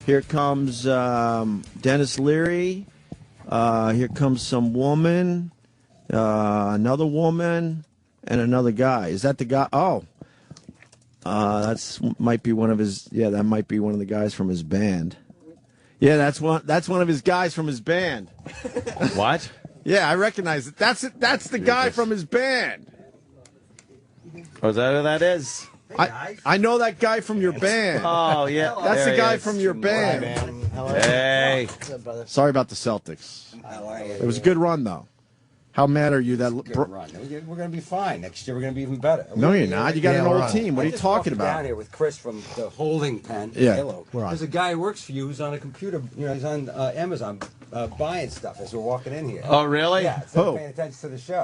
Here comes Dennis Leary. Here comes some woman, another woman, and another guy. Is that the guy? Oh, might be one of his. Yeah, that might be one of the guys from his band. Yeah, that's one of his guys from his band. What? Yeah, I recognize it. That's the guy from his band. Oh, is that who that is? I know that guy from your band. Oh, yeah. That's the guy from your band. Hey. Sorry about the Celtics. How are you? It was a good run, though. How mad are you that... Good run. We're going to be fine. Next year we're going to be even better. No, you're not. You got an old team. What are you talking about? Down here with Chris from the holding pen. Yeah. Hello. There's a guy who works for you who's on a computer. He's on Amazon buying stuff as we're walking in here. Oh, really? Yeah, so paying attention to the show.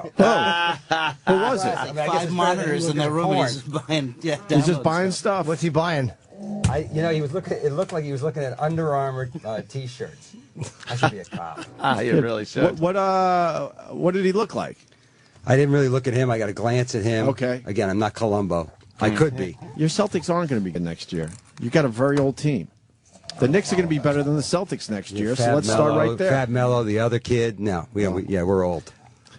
Who was it? I mean, 5 monitors in the room. He's buying. Yeah, He's just buying stuff. What's he buying? He was looking. It looked like he was looking at Under Armour T-shirts. I should be a cop. You really should. What did he look like? I didn't really look at him. I got a glance at him. Okay. Again, I'm not Columbo. I could be. Your Celtics aren't going to be good next year. You got a very old team. The Knicks are going to be better than the Celtics next year, so let's start right there. Fat Mello, the other kid. No, we're old.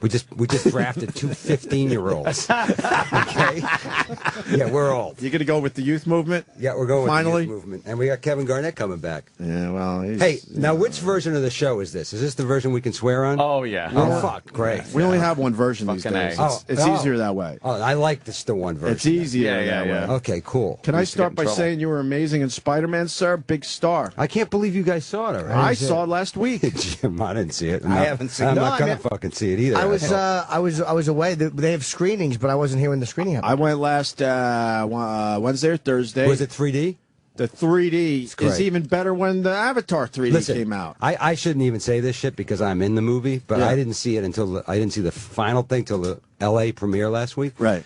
We just drafted 2 15-year-olds. Okay? Yeah, we're old. You going to go with the youth movement? Yeah, we're going Finally? with the youth movement. And we got Kevin Garnett coming back. Yeah, well, Hey, now which version of the show is this? Is this the version we can swear on? Oh, yeah. Oh, fuck. Great. We only have one version these Fucking days. A. It's easier that way. Oh, I like the one version. It's easier Yeah. that way. Okay, cool. Can I used to get start in by trouble. saying you were amazing in Spider-Man, sir? Big star. I can't believe you guys saw it already. I saw it last week. Jim, I didn't see it. I haven't seen it. I'm No, not I going mean- to fucking see it either. I was away. They have screenings, but I wasn't here when the screening happened. I went last Wednesday or Thursday. Was it 3D? The 3D great. is even better when the Avatar 3D came out. I shouldn't even say this shit because I'm in the movie, but Yeah. I didn't see it until I didn't see the final thing till the L.A. premiere last week. Right.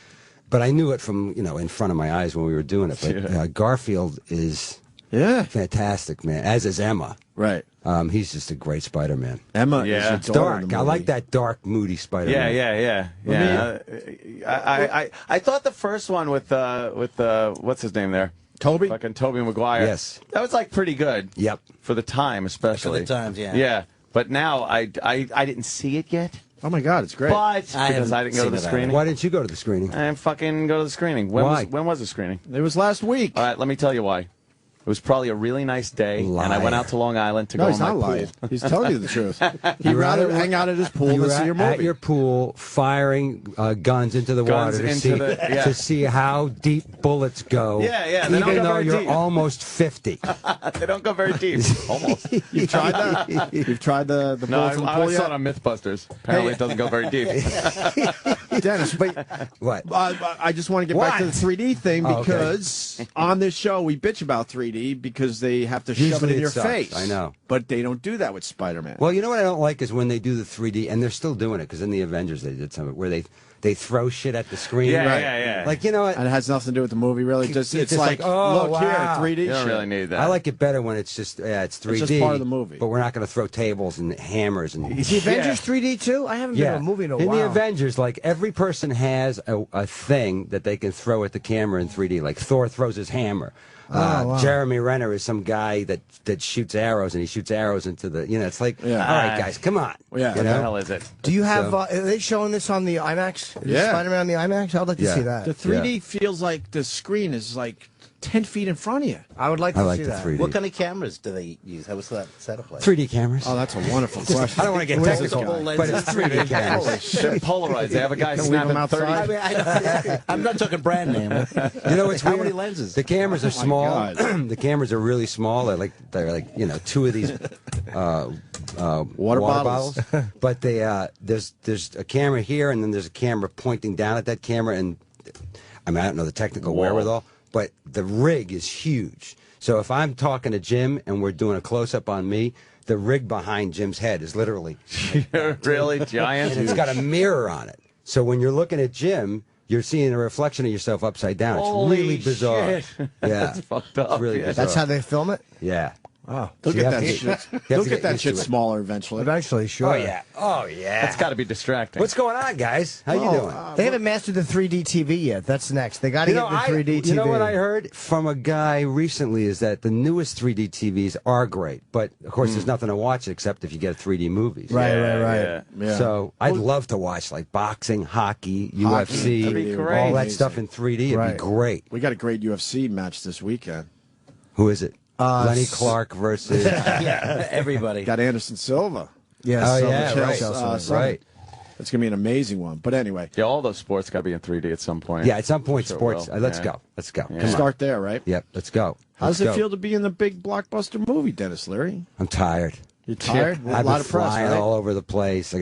But I knew it from in front of my eyes when we were doing it. But Garfield is fantastic, man. As is Emma. Right. He's just a great Spider-Man. Emma Yeah. is a daughter in Dark. the I movie. like that dark, moody Spider-Man. Yeah. I thought the first one with what's his name there? Toby? Fucking Tobey Maguire. Yes. That was like pretty good. Yep. For the time, especially. For the times, yeah. Yeah. But now I didn't see it yet. Oh, my God, it's great. But because haven't I didn't go to seen the it either. screening. Why didn't you go to the screening? I didn't fucking go to the screening. Why? When was the screening? It was last week. All right, let me tell you why. It was probably a really nice day, and I Liar. went out to Long Island to No, go he's in my not lying. pool. He's telling you the truth. He'd rather hang out at his pool You than were see your at movie. your pool firing guns into the Guns water into to see how deep bullets go. Yeah, they don't Even go though very you're deep. almost 50. They don't go very deep. Almost. You've tried that? You've tried the No, bullets in the I pool always saw yet? it on Mythbusters. Apparently, it doesn't go very deep. Dennis, but What? I just want to get back to the 3D thing Oh, okay. because on this show we bitch about 3D because they have to shove it Usually in it your sucks. face. I know. But they don't do that with Spider-Man. Well, you know what I don't like is when they do the 3D, and they're still doing it, because in the Avengers they did something where they throw shit at the screen. Yeah. Like, you know what? And it has nothing to do with the movie, really. Just It's it's just like, like, oh, look wow. here, 3D. You don't shit. really need that. I like it better when it's just, it's 3D. just part of the movie. But we're not going to throw tables and hammers and... Is the Avengers 3D too? I haven't been to a movie in a while. the Avengers, like, every person has a thing that they can throw at the camera in 3D. Like, Thor throws his hammer. wow. Jeremy Renner is some guy that shoots arrows, and he shoots arrows into the... it's like, all right, guys, come on. Yeah. You What the know? hell is it? Do you have? Are they showing this on the IMAX? Is Yeah. Spider-Man on the IMAX? I'd like to Yeah. see that. The 3D feels like the screen is like 10 feet in front of you. I would like I to like see the that. 3D. What kind of cameras do they use? How was that setup like? 3D cameras. Oh, that's a wonderful question. I don't want to get What is this technical, guy? but it's 3D cameras. They're polarized. They have a guy Can we leave snapping him 30. outside? I mean, I'm not talking brand name. You know what's How weird? many lenses? The cameras are small. God. The cameras are really small. They're like 2 of these water bottles. But there's a camera here, and then there's a camera pointing down at that camera. And I mean, I don't know the technical wherewithal, but the rig is huge. So if I'm talking to Jim and we're doing a close up on me, the rig behind Jim's head is literally, Really giant. and it's got a mirror on it. So when you're looking at Jim, you're seeing a reflection of yourself upside down. It's Holy really bizarre. shit. Yeah, That's fucked up. It's really Yeah. bizarre. That's how they film it. Yeah. Oh, They'll So you get have that to- shit. you have They'll to get that used shit to it. smaller eventually. eventually, sure. Oh yeah. That's got to be distracting. What's going on, guys? How you Well, doing? They haven't mastered the 3D TV yet. That's next. They got to get the 3D TV. You know what I heard from a guy recently is that the newest 3D TVs are great, but of course there's nothing to watch except if you get 3D movies. Right, Yeah, right. yeah. Yeah. So I'd love to watch like boxing, hockey, UFC, That'd be great. all that Amazing. stuff in 3D. It'd Right. be great. We got a great UFC match this weekend. Who is it? Lenny Clark versus. Yeah, everybody. Got Anderson Silva. Yes. Oh, so yeah, the right. Chelsea. Sunday. Right. It's going to be an amazing one. But anyway, Yeah, all those sports got to be in 3D at some point. Yeah, at some point, Sure sports. will. Let's Yeah. go. Let's go. Yeah. Come on. start there, right? Yep, let's go. How does Let's it go. feel to be in the big blockbuster movie, Dennis Leary? I'm tired. You're tired? I've a lot been of press, flying right? all over the place. I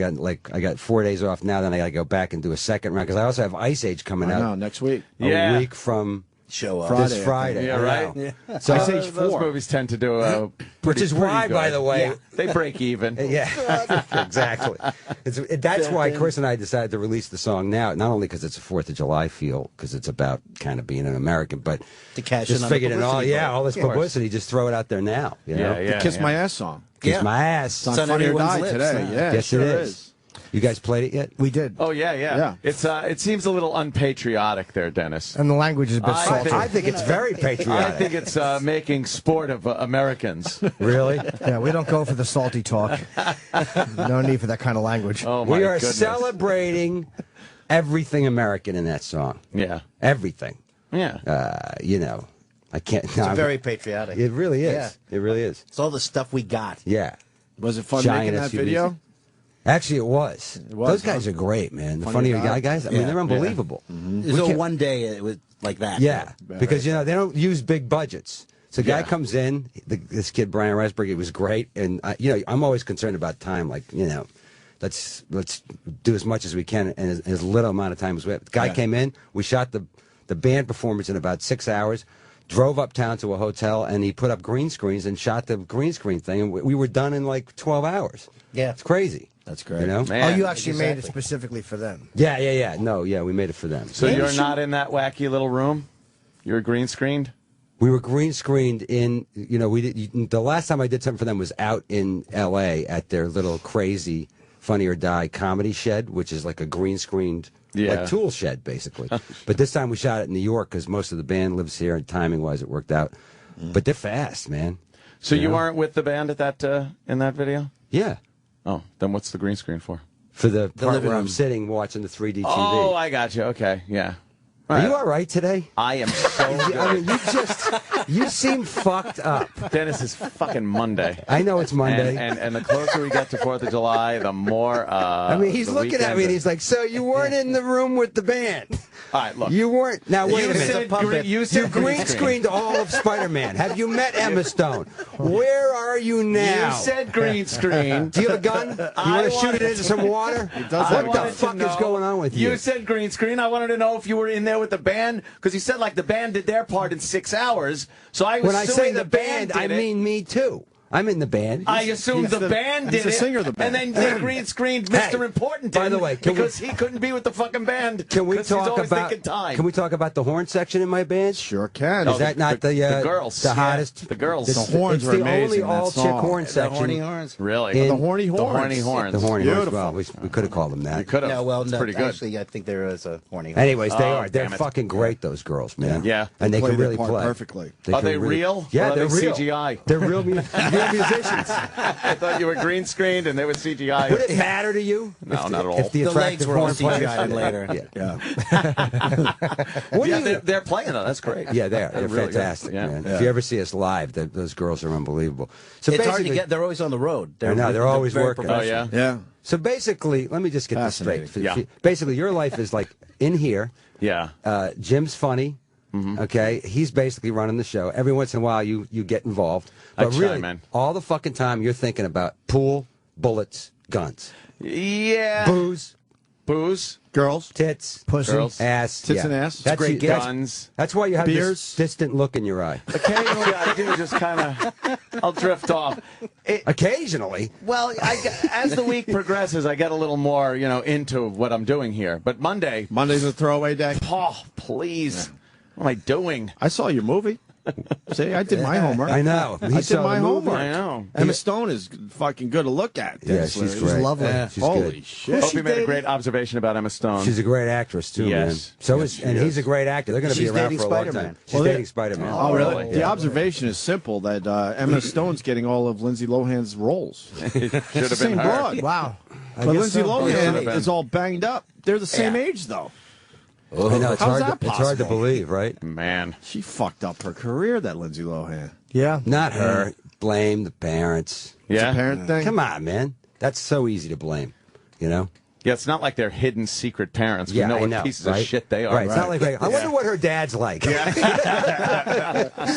got 4 days off now. Then I got to go back and do a second round because I also have Ice Age coming I out know, next week. Yeah. a week from Show up. Friday, I this think. Friday. Yeah, I right? know. Yeah. So Ice Age Those 4. movies tend to do a which is why, pretty by good. the way, They break even. yeah, exactly. That's why Chris and I decided to release the song now. Not only because it's a 4th of July feel, because it's about kind of being an American, but To cash just in on the figured it all. publicity Yeah, vote. all this Of course. publicity, just throw it out there now. You know? Yeah, yeah. Kiss My Ass song. Kiss Yeah. my ass. It's on It's on Funny or everyone's Die lips today. now. Yeah, Yes, sure it is. You guys played it yet? We did. Oh yeah. Yeah. It's it seems a little unpatriotic there, Dennis. And the language is a bit I salty. I think it's very I patriotic. think it's making sport of Americans. Really? Yeah, we don't go for the salty talk. No need for that kind of language. Oh my We are goodness. celebrating everything American in that song. Yeah. Everything. Yeah. You know, I can't. It's very patriotic. It really is. Yeah. It really is. It's all the stuff we got. Yeah. Was it fun Giant making that SUVs. video? Actually, it was. was, Those guys huh? are great, man. The Funny Funny Guy? Guys. I mean, Yeah. they're unbelievable. There's no one day it was like that. Yeah, because you know they don't use big budgets. So a guy Yeah. comes in, this kid Brian Reisberg, it was great, and you know I'm always concerned about time. Like let's do as much as we can in as little amount of time as we have. The guy came in, we shot the band performance in about 6 hours, drove uptown to a hotel, and he put up green screens and shot the green screen thing, and we were done in like 12 hours. Yeah. It's crazy. That's great. You know? Man. Oh, you actually made it Exactly. specifically for them. Yeah. No, yeah, we made it for them. So you're not in that wacky little room? You're green screened? We were green screened in, we did, the last time I did something for them was out in L.A. at their little crazy Funny or Die comedy shed, which is like a green screened, Yeah. like tool shed, basically. But this time we shot it in New York because most of the band lives here, and timing wise it worked out. But they're fast, man. So you Yeah. weren't with the band at that in that video? Yeah. Oh, then what's the green screen for? For the part living where I'm room. sitting watching the 3D TV. Oh, I got you. Okay, yeah. Are you all right today? I am so good. I mean, you seem fucked up. Dennis, is fucking Monday. I know it's Monday. And the closer we get to 4th of July, the more. I mean, he's the looking at weekend- me and he's like, "So you weren't in the room with the band? All right, look. You weren't." Now wait You a minute. said puppet. you You said green screened all of Spider-Man. Have you met Emma Stone? Where are you now? You said green screen. Do you have a gun? You I want to shoot wanted it into some water? I What the wanted to fuck is know- going on with you? You said green screen. I wanted to know if you were in there with the band because you said like the band did their part in 6 hours. So I was When I say assuming the band, I did it. mean me too. I'm in the band. I assumed he's the band he's did the it, singer of the band. and then they green screened Mr. Hey, Important. by the way, can we- because he couldn't be with the fucking band. Can we 'cause talk he's always about? thinking time. Can we talk about the horn section in my band? Sure can. Is that not the girls? the Yeah, hottest? the girls. It's, The horns it's were the amazing only in that all-chick song. horn The section. horny horns. Really? In- the horny horns. The horny horns. The horny horns. Beautiful. Well, we could have called them that. You could have. Yeah, well, It's no, pretty good. actually, I think there is a horny horn. Anyways, they Oh, are. They're damn it. fucking great. Those girls, man. Yeah. and they Play can their really part play perfectly. Are can they really- real? Yeah, Or are they're they real. CGI? They're real musicians. I thought you were green screened and they were CGI. Would it matter to you? No, not at all. If the The legs attractive were all horn players- CGI'd later. Yeah. Yeah. What do Yeah, you? they're playing though. That's great. Yeah, they're really good. fantastic, Yeah. man. Yeah. If you ever see us live, those girls are unbelievable. So It's hard to basically, get. They're always on the road. I know, they're always very working. Oh yeah. Yeah. so basically, let me just get this straight. Fascinating. Yeah. Basically, your life is like in here. Yeah. Jim's funny. Mm-hmm. Okay, he's basically running the show. Every once in a while, you get involved, I but really, chime in. all the fucking time you're thinking about pool, bullets, guns, Yeah. booze, Booze. Girls. tits, Pussy. Girls. ass, Tits and ass. That's Great that's- guns. That's why you have Beers. this distant look in your eye. Occasionally, I do just kind of. I'll drift off. Occasionally, Well, as the week progresses, I get a little more, into what I'm doing here. But Monday, Monday's a throwaway day. oh, please, what am I doing? I saw your movie. See, I did my homework. I know. I did my homework. I know. Emma Stone is fucking good to look at. Yeah, Dennis she's Leary. great. lovely. Yeah, she's Holy good. shit. Opie made a great observation about Emma Stone. She's a great actress too, man. Yes. So Yes, is, and he's a great actor. They're going to be She's around dating for a long Spider-Man. time. She's dating Spider-Man. Oh, really? Yeah. The observation is simple that Emma Stone's getting all of Lindsay Lohan's roles. Should have been Same her. broad. Wow. But Lindsay Should've Lohan been. is all banged up. They're the same age, though. I know it's How's hard. that It's hard to possible? believe, right? Man. She fucked up her career, that Lindsay Lohan. Yeah. Not her. Blame the parents. Yeah. Parent thing? Come on, man. That's so easy to blame. You know. Yeah, it's not like they're hidden secret parents. We Yeah, know I what know, pieces right? of shit they are. Right. It's not like I wonder what her dad's like.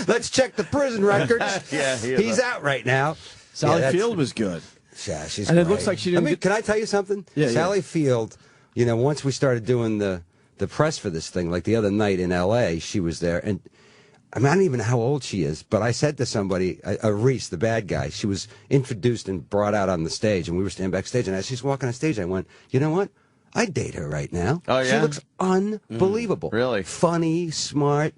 Let's check the prison records. Yeah, he's out right now. Sally Yeah, Field was good. Yeah, she's And it great. looks like she didn't get- Can I tell you something? Yeah, Sally Field, you know, once we started doing the press for this thing, like the other night in L.A., she was there. And I mean, I don't even know how old she is, but I said to somebody, Reese, the bad guy, she was introduced and brought out on the stage, and we were standing backstage. And as she's walking on stage, I went, you know what? I'd date her right now. Oh, She yeah? looks unbelievable. Really? Funny, smart.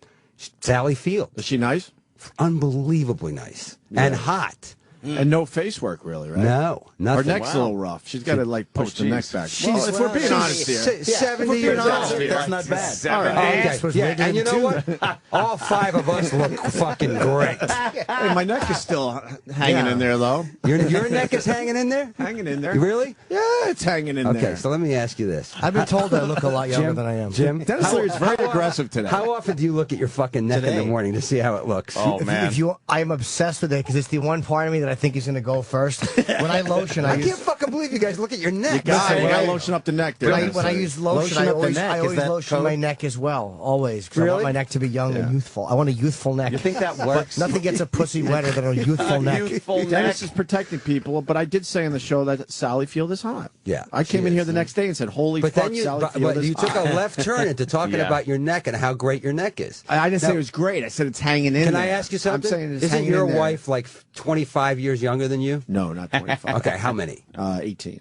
Sally Field. Is she nice? Unbelievably nice. And hot. And no face work, really, right? No, Her nothing. neck's a little rough. She's got to, like, push the neck jeez. back. She's- Well, if we're being she's honest here. 70 years old. That's not bad. 70. Okay. was Yeah, wiggling and you know too. what? All five of us look fucking great. Hey, my neck is still hanging in there, though. Your neck is hanging in there? Hanging in there. Really? Yeah, it's hanging in Okay, there. so let me ask you this. I've been told I look a lot younger than I am. Jim, Dennis Leary's very aggressive today. How often do you look at your fucking neck in the Today. morning to see how it looks? Oh, man. If you, I am obsessed with it because it's the one part of me that I think is going to go first. When I lotion, I can't fucking believe you guys look at your neck. God, Listen, you when got I- to lotion up the neck there. When I, Dennis when I Leary. use lotion, Lotion I up the always, neck. I Is always that lotion code? my neck as well. Always. 'Cause I Really? want my neck to be young Yeah. and youthful. I want a youthful neck. You think that works? Nothing gets a pussy wetter than a youthful neck. Youthful neck. Dennis is protecting people, but I did say on the show that Sally Field is hot. Yeah, I came she in here is. the next day and said, "Holy But fuck, then you, Sally Field but is you took hot." a left turn into talking Yeah. about your neck and how great your neck is. I didn't say Now- it was great. I said it's hanging in Can there. I ask you something? I'm saying it's Isn't hanging your in there. wife like 25 years younger than you? No, not 25. Okay, how many? 18.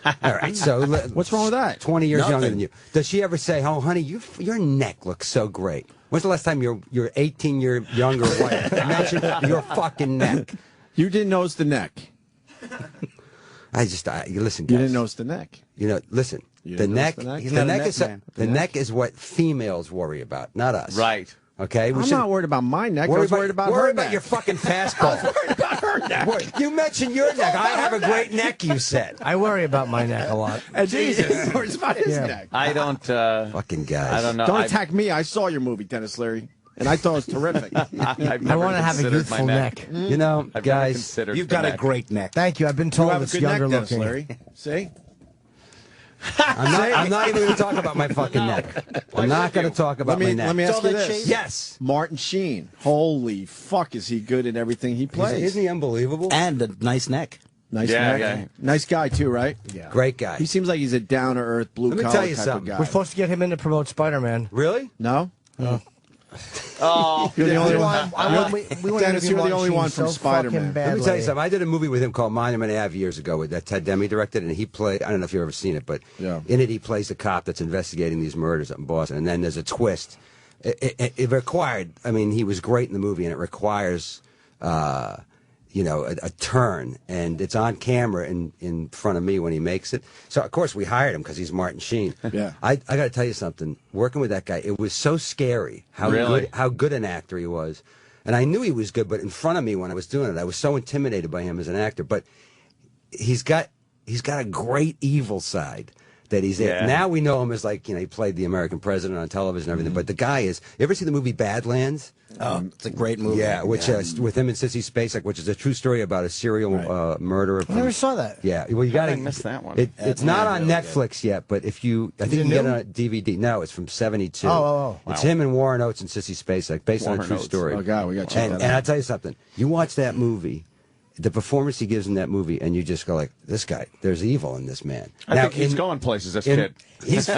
All right, so What's wrong with that? 20 years younger Nothing. than you. Does she ever say, "Oh, honey, your neck looks so great"? When's the last time your 18-year younger wife mentioned your fucking neck? You didn't notice the neck. You listen, guys. You didn't notice the neck. You know, listen. You The didn't neck, notice the neck? He's the not a neck neck is man. the neck is what females worry about, not us. Right. Okay. I'm not worried about my neck. I was worried about worry her about neck. your fucking fastball. worried about her neck. You mentioned your neck. I have a great neck. You said. I worry about my neck a lot. And Jesus, worries about his Yeah. neck. I don't. Fucking guys. I don't know. Don't attack me. I saw your movie, Dennis Leary, and I thought it was terrific. I want to have a youthful neck. You know, I've never guys. considered You've the got a neck. great neck. Thank you. I've been You told have a it's good younger neck, Dennis looking. Leary. See? I'm not even going to talk about my fucking neck. I'm not going to talk about my neck. Let me ask all you that this. shape? Yes. Martin Sheen. Holy fuck, is he good in everything he plays? Isn't he unbelievable? And a nice neck. Nice Yeah, neck. yeah. Nice guy, too, right? Yeah. Great guy. He seems like he's a down-to-earth, blue-collar Let me tell you type something. of guy. We're supposed to get him in to promote Spider-Man. Really? No? Oh, You're the only one. We want Dennis, to you're the Martin only Sheen one from so Spider-Man. fucking badly. Let me tell you something. I did a movie with him called Monument Ave years ago that Ted Demme directed, and he played. I don't know if you've ever seen it, but Yeah. in it he plays the cop that's investigating these murders up in Boston, and then there's a twist. It required. I mean, he was great in the movie, and it requires. A turn, and it's on camera in front of me when he makes it. So of course we hired him because he's Martin Sheen. Yeah. I got to tell you something. Working with that guy, it was so scary Really? how good an actor he was, and I knew he was good. But in front of me when I was doing it, I was so intimidated by him as an actor. But he's got a great evil side that he's in. Yeah. Now we know him as like he played the American president on television and everything. But the guy is. You ever see the movie Badlands? Oh, it's a great movie. Yeah, which with him and Sissy Spacek, which is a true story about a serial murderer. I never saw that. Yeah, well, you got to I missed that one? It's not on Netflix yet, but if you, I think you it can get it new? on DVD. No, it's from '72. Oh. It's him and Warren Oates and Sissy Spacek, based on a Warren true Oates. story. Oh, God, we got to check And that out. I'll tell you something. You watch that movie, the performance he gives in that movie, and you just go like, this guy, there's evil in this man. I think he's going places, this kid. He's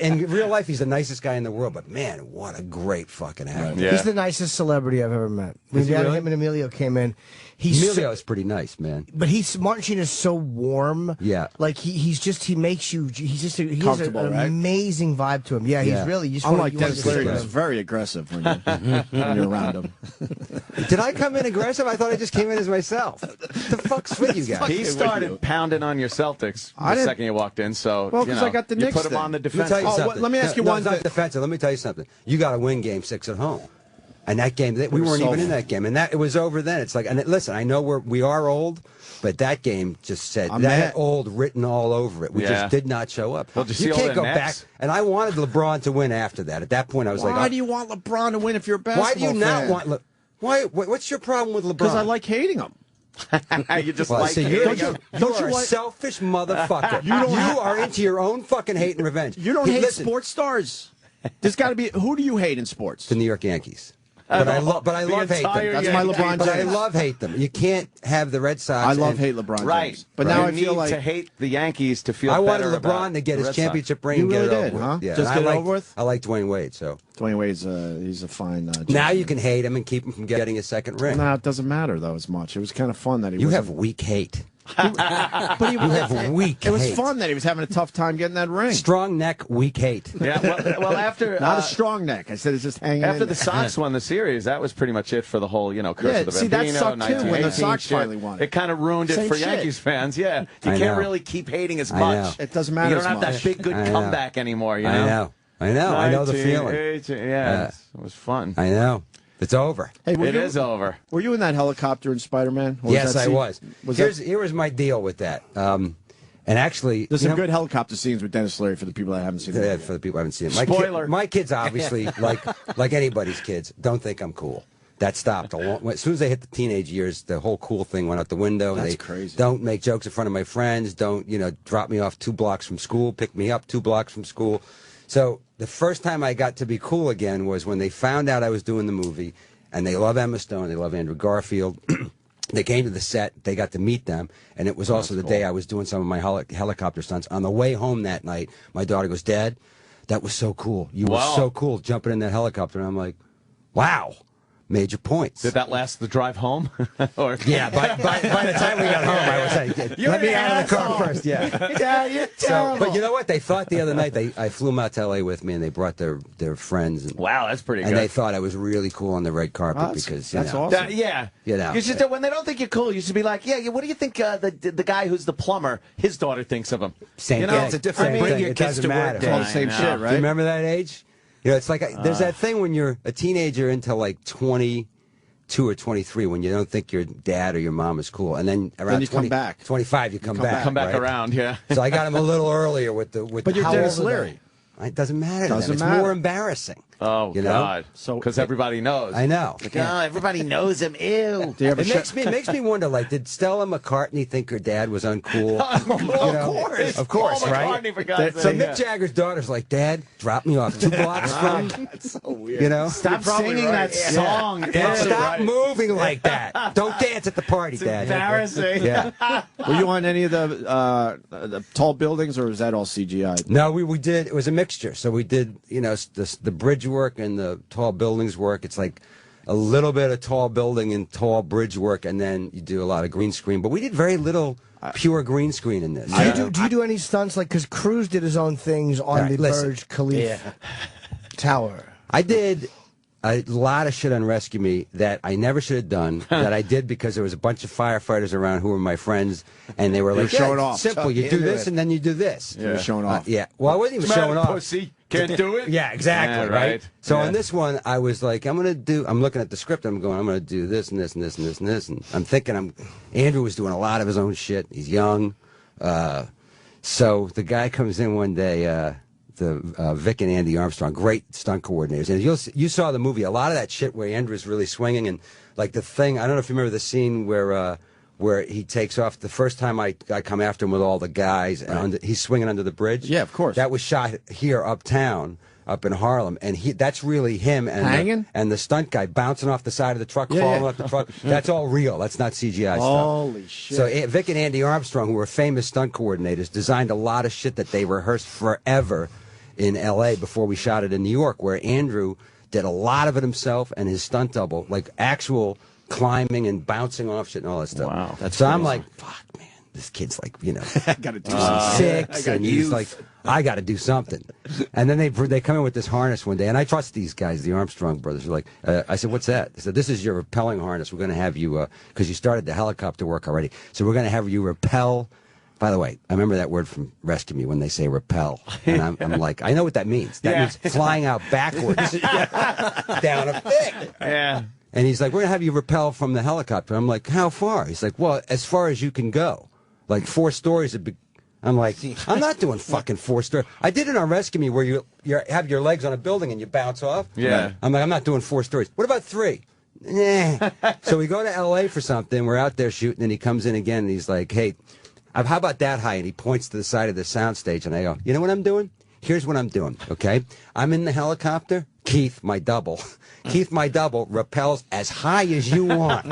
in real life, he's the nicest guy in the world, but man, what a great fucking actor. Yeah. He's the nicest celebrity I've ever met. When him and Emilio came in, Emilio's pretty nice, man. But Martin Sheen is so warm. Yeah. Like he makes you. He has Comfortable, an right? amazing vibe to him. Yeah, he's really. You just Unlike wanna- you Dennis wanna Leary, sit who's with him. very aggressive when you're around him. Did I come in aggressive? I thought I just came in as myself. What the fuck's with you guys? He started pounding on your Celtics the second you walked in, so Well, 'cause I got the you Knicks put him thing. on the Let me defense. tell you Oh, something. let me ask you no, one it's not thing. defensive. Let me tell you something. You got to win Game 6 at home. And that game, we weren't so even in that game, and it was over then. It's like, and listen, I know we are old, but that game just said I'm that mad. had old written all over it. We just did not show up. Well, did you see all can't the go Nets? back. And I wanted LeBron to win after that. At that point, I was like, Why do you want LeBron to win if you're a basketball why do you not fan? want? Why? What's your problem with LeBron? Because I like hating him. You just Well, like see, hating you're, him. you are a selfish motherfucker. You are into your own fucking hate and revenge. You don't Hey, hate listen, sports stars. There's got to be. Who do you hate in sports? the New York Yankees. But I love hate them. entire That's my Yankee LeBron But I James. love hate them. You can't have the Red Sox. I love and- hate LeBron Right. James. But now you I feel need like to hate the Yankees to feel I wanted better about LeBron to get the his Red Sox. championship ring. You and get really it did, over huh? with. Yeah. Just and get it I over with? I like Dwayne Wade, so Dwayne Wade's he's a fine. now you can hate him and keep him from getting his second ring. No, it doesn't matter though as much. It was kind of fun that he. You wasn't- have weak hate. but he, You have weak. It was hate. fun that he was having a tough time getting that ring. Strong neck, weak hate. Yeah, well after Not a strong neck. I said it's just hanging. after in the there. Sox won the series, that was pretty much it for the whole, Curse Yeah, of the see, that Bambino, sucked, too, when the 1918 Sox shit. finally won it. It kind of ruined it Same for shit. Yankees fans. Yeah, you I can't know. really keep hating as I much. know. It doesn't matter You don't as have much. that big good I know. comeback anymore. You know? I know. I know the feeling. 1918, yeah, it was fun. I know. It's over. Hey, It is over. Were you in that helicopter in Spider-Man? Or Yes, that I scene- was. Here was my deal with that. And actually, There's you some know- good helicopter scenes with Dennis Leary for the people that haven't seen Yeah, it. for the people who haven't seen it. Spoiler. My kids obviously, like anybody's kids, don't think I'm cool. That stopped. As soon as they hit the teenage years, the whole cool thing went out the window. That's They crazy. Don't make jokes in front of my friends. Don't, drop me off 2 blocks from school, pick me up 2 blocks from school. So the first time I got to be cool again was when they found out I was doing the movie, and they love Emma Stone, they love Andrew Garfield. They came to the set. They got to meet them, and it was also the day I was doing some of my helicopter stunts. On the way home that night, my daughter goes, "Dad, that was so cool. You were so cool jumping in that helicopter." And I'm like, "Wow, major points." Did that last the drive home? Or Yeah, by the time we got home, I was like, "Let me out of the car first." Yeah. Yeah, you're terrible. But you know what? They thought the other night I flew them out to L.A. with me, and they brought their friends. And, Wow, that's pretty and good. they thought I was really cool on the red carpet That's- because that's you know, awesome. Yeah. You know. You should, when they don't think you're cool, you should be like, yeah, what do you think the guy who's the plumber, his daughter thinks of him? Same You know, thing. it's a different Same bring thing. your It kids doesn't to work matter. It's all the day. same I know. shit, Do right? you remember that age? It's like there's that thing when you're a teenager until like 22 or 23 when you don't think your dad or your mom is cool, and then around you come back. 25 you come back. Come back right? around, yeah. So I got him a little earlier with the. But you're how Dennis old are they? Leary. It doesn't matter. to them. Doesn't It's matter. more embarrassing. Oh, You know? God. So- Because everybody knows. I know. Like, oh, everybody knows him. Ew. Do you ever It makes me wonder. Like, did Stella McCartney think her dad was uncool? Of course, Paul right? McCartney, For God's So sake, Mick Jagger's daughter's like, "Dad, drop me off 2 blocks from." That's so weird. You know. Stop singing that song. Dad, stop moving like that. Don't dance at the party, Dad. Embarrassing. Yeah. Were you on any of the tall buildings, or was that all CGI? No, we did. It was a mixture. So we did, the bridge work and the tall buildings work. It's like a little bit of tall building and tall bridge work, and then you do a lot of green screen. But we did very little pure green screen in this. Do you do any stunts like because Cruz did his own things on Right, the listen. Burj Khalifa Tower? I did a lot of shit on Rescue Me that I never should have done, that I did because there was a bunch of firefighters around who were my friends, and they were like, showing "Yeah, off. it's simple. You do Into this, it. and then you do this." You were showing off. Yeah. Well, I wasn't even What's the showing matter, off. pussy? Can't do it? Yeah, exactly. Yeah, right. right. So Yeah. on this one, I was like, I'm looking at the script. I'm going, I'm going to do this and this and this and this and this. And I'm thinking, Andrew was doing a lot of his own shit. He's young. So the guy comes in one day, Vic and Andy Armstrong, great stunt coordinators. And you saw the movie, a lot of that shit where Andrew's really swinging. And like the thing, I don't know if you remember the scene where he takes off. The first time I come after him with all the guys, and he's swinging under the bridge. Yeah, of course. That was shot here uptown. up in Harlem, and that's really him and the stunt guy bouncing off the side of the truck, falling off the truck. That's all real. That's not CGI stuff. Holy shit! So Vic and Andy Armstrong, who were famous stunt coordinators, designed a lot of shit that they rehearsed forever in L.A. before we shot it in New York, where Andrew did a lot of it himself and his stunt double, like actual climbing and bouncing off shit and all that stuff. Wow, that's so I'm like, fuck, man, this kid's like, I got to do something. 6, and he's like, I got to do something. And then they come in with this harness one day, and I trust these guys, the Armstrong brothers. They're like, I said, what's that? They said, this is your rappelling harness. We're going to have you, because you started the helicopter work already, so we're going to have you rappel. By the way, I remember that word from Rescue Me when they say rappel. And I'm like, I know what that means. That means flying out backwards down a thing. Yeah. And he's like, we're going to have you rappel from the helicopter. I'm like, how far? He's like, well, as far as you can go. Like 4 stories. I'm like, I'm not doing fucking 4 stories. I did it on Rescue Me where you have your legs on a building and you bounce off. Yeah. I'm like, I'm not doing 4 stories. What about 3? Nah. So we go to L.A. for something. We're out there shooting, and he comes in again, and he's like, hey, how about that high? And he points to the side of the soundstage, and I go, you know what I'm doing? Here's what I'm doing, okay? I'm in the helicopter. Keith, my double, rappels as high as you want.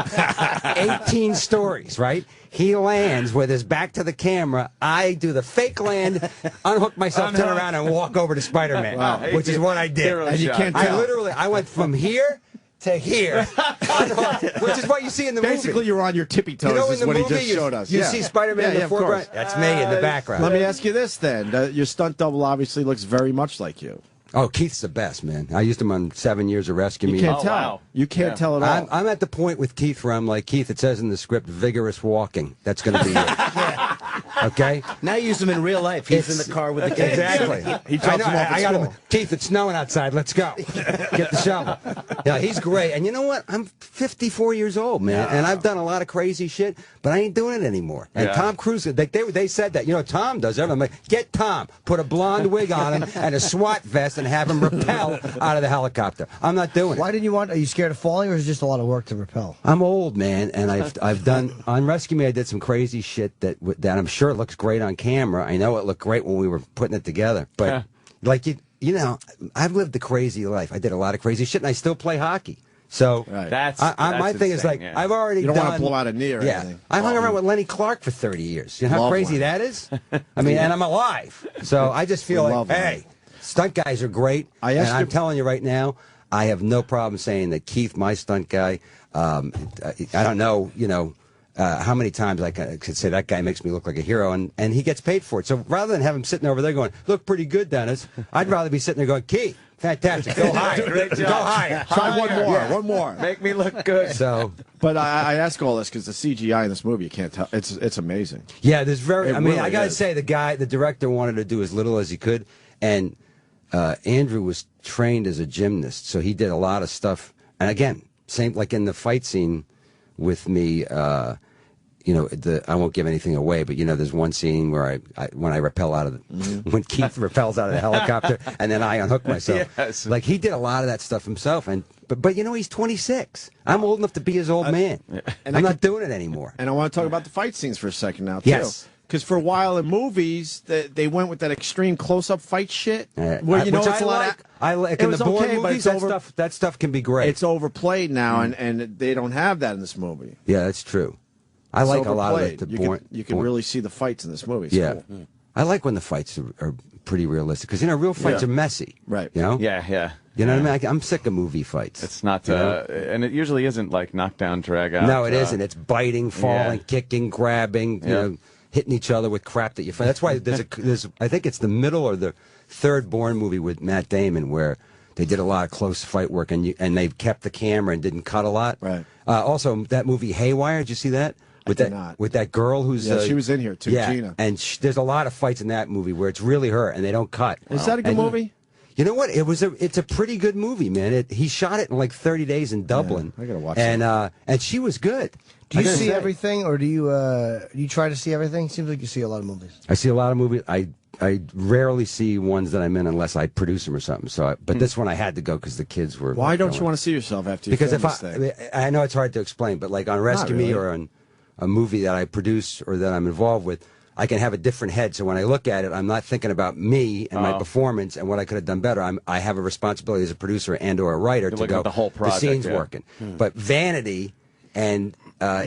18 stories, right? He lands with his back to the camera. I do the fake land, unhook myself, turn around, and walk over to Spider-Man, which is what I did. And you can't tell. I went from here to here, which is what you see in the movie. Basically, you're on your tippy toes. You know, in the what movie, he just showed us. You see Spider-Man in the foreground. That's me in the background. Let me ask you this then: your stunt double obviously looks very much like you. Oh, Keith's the best, man. I used him on 7 Years of Rescue Me. You can't tell. Wow. You can't tell at all. I'm at the point with Keith where I'm like, Keith, it says in the script, vigorous walking. That's going to be it. Okay? Now you use him in real life. He's in the car with the kids. Exactly. He drops him off at I got school. him. Keith, it's snowing outside. Let's go. Get the shovel. Yeah, he's great. And you know what? I'm 54 years old, man, and I've done a lot of crazy shit, but I ain't doing it anymore. And Tom Cruise, they said that. You know, Tom does everything. I'm like, get Tom, put a blonde wig on him and a SWAT vest and have him rappel out of the helicopter. I'm not doing it. Why didn't you want? Are you scared of falling, or is it just a lot of work to rappel? I'm old, man, and I've done on Rescue Me. I did some crazy shit that I'm sure looks great on camera. I know it looked great when we were putting it together, but like you know, I've lived a crazy life. I did a lot of crazy shit, and I still play hockey. So That's my thing is like I've already You don't done. want to blow out a knee or anything. I hung around with Lenny Clark for 30 years. You know how crazy that is? I mean, and I'm alive. So I just feel like, hey, stunt guys are great. And I'm telling you right now, I have no problem saying that Keith, my stunt guy, I don't know, you know, how many times I could say that guy makes me look like a hero, and he gets paid for it. So rather than have him sitting over there going, look pretty good, Dennis, I'd rather be sitting there going, Keith, fantastic, go higher, go higher. Try one more. Make me look good. So, but I ask all this because the CGI in this movie, you can't tell. It's amazing. Yeah, there's I mean, really I gotta is. say, the director wanted to do as little as he could, and Andrew was trained as a gymnast, so he did a lot of stuff. And again, same like in the fight scene with me. You know, I won't give anything away, but you know, there's one scene where when I rappel out of when Keith rappels out of the helicopter, and then I unhook myself. Yes. Like he did a lot of that stuff himself, but you know, he's 26. I'm old enough to be his old man, and I'm not doing it anymore. And I want to talk about the fight scenes for a second now, too. Yes. Because for a while in movies, they went with that extreme close-up fight shit. Where, you know, which it's a lot I like it in the was Bourne okay, but movies. it's That stuff can be great. It's overplayed now, and they don't have that in this movie. Yeah, that's true. I like a lot of the Bourne. You can really see the fights in this movie. It's Yeah. cool. I like when the fights are pretty realistic, because you know, real fights are messy. Right. You know. Yeah. You know what I mean? I'm sick of movie fights. It's not, and it usually isn't like knockdown, drag out. No, it isn't. It's biting, falling, kicking, grabbing, you know, hitting each other with crap that you find. That's why there's I think it's the middle or the third Bourne movie with Matt Damon where they did a lot of close fight work, and they kept the camera and didn't cut a lot. Right. Also, that movie Haywire. Did you see that? With that girl who's she was in here too, Gina. And there's a lot of fights in that movie where it's really her, and they don't cut. Is that a good movie? You know what? It's a pretty good movie, man. He shot it in like 30 days in Dublin. I gotta watch it. And she was good. Do you see everything, or do you try to see everything? Seems like you see a lot of movies. I see a lot of movies. I rarely see ones that I'm in unless I produce them or something. So, but this one I had to go because the kids were. Why don't you want to see yourself after you Because film this thing? I know it's hard to explain, but like on Rescue Me or on a movie that I produce or that I'm involved with, I can have a different head. So when I look at it, I'm not thinking about me and my performance and what I could have done better. I have a responsibility as a producer and/or a writer to go. At the whole project, the scene's working, but vanity and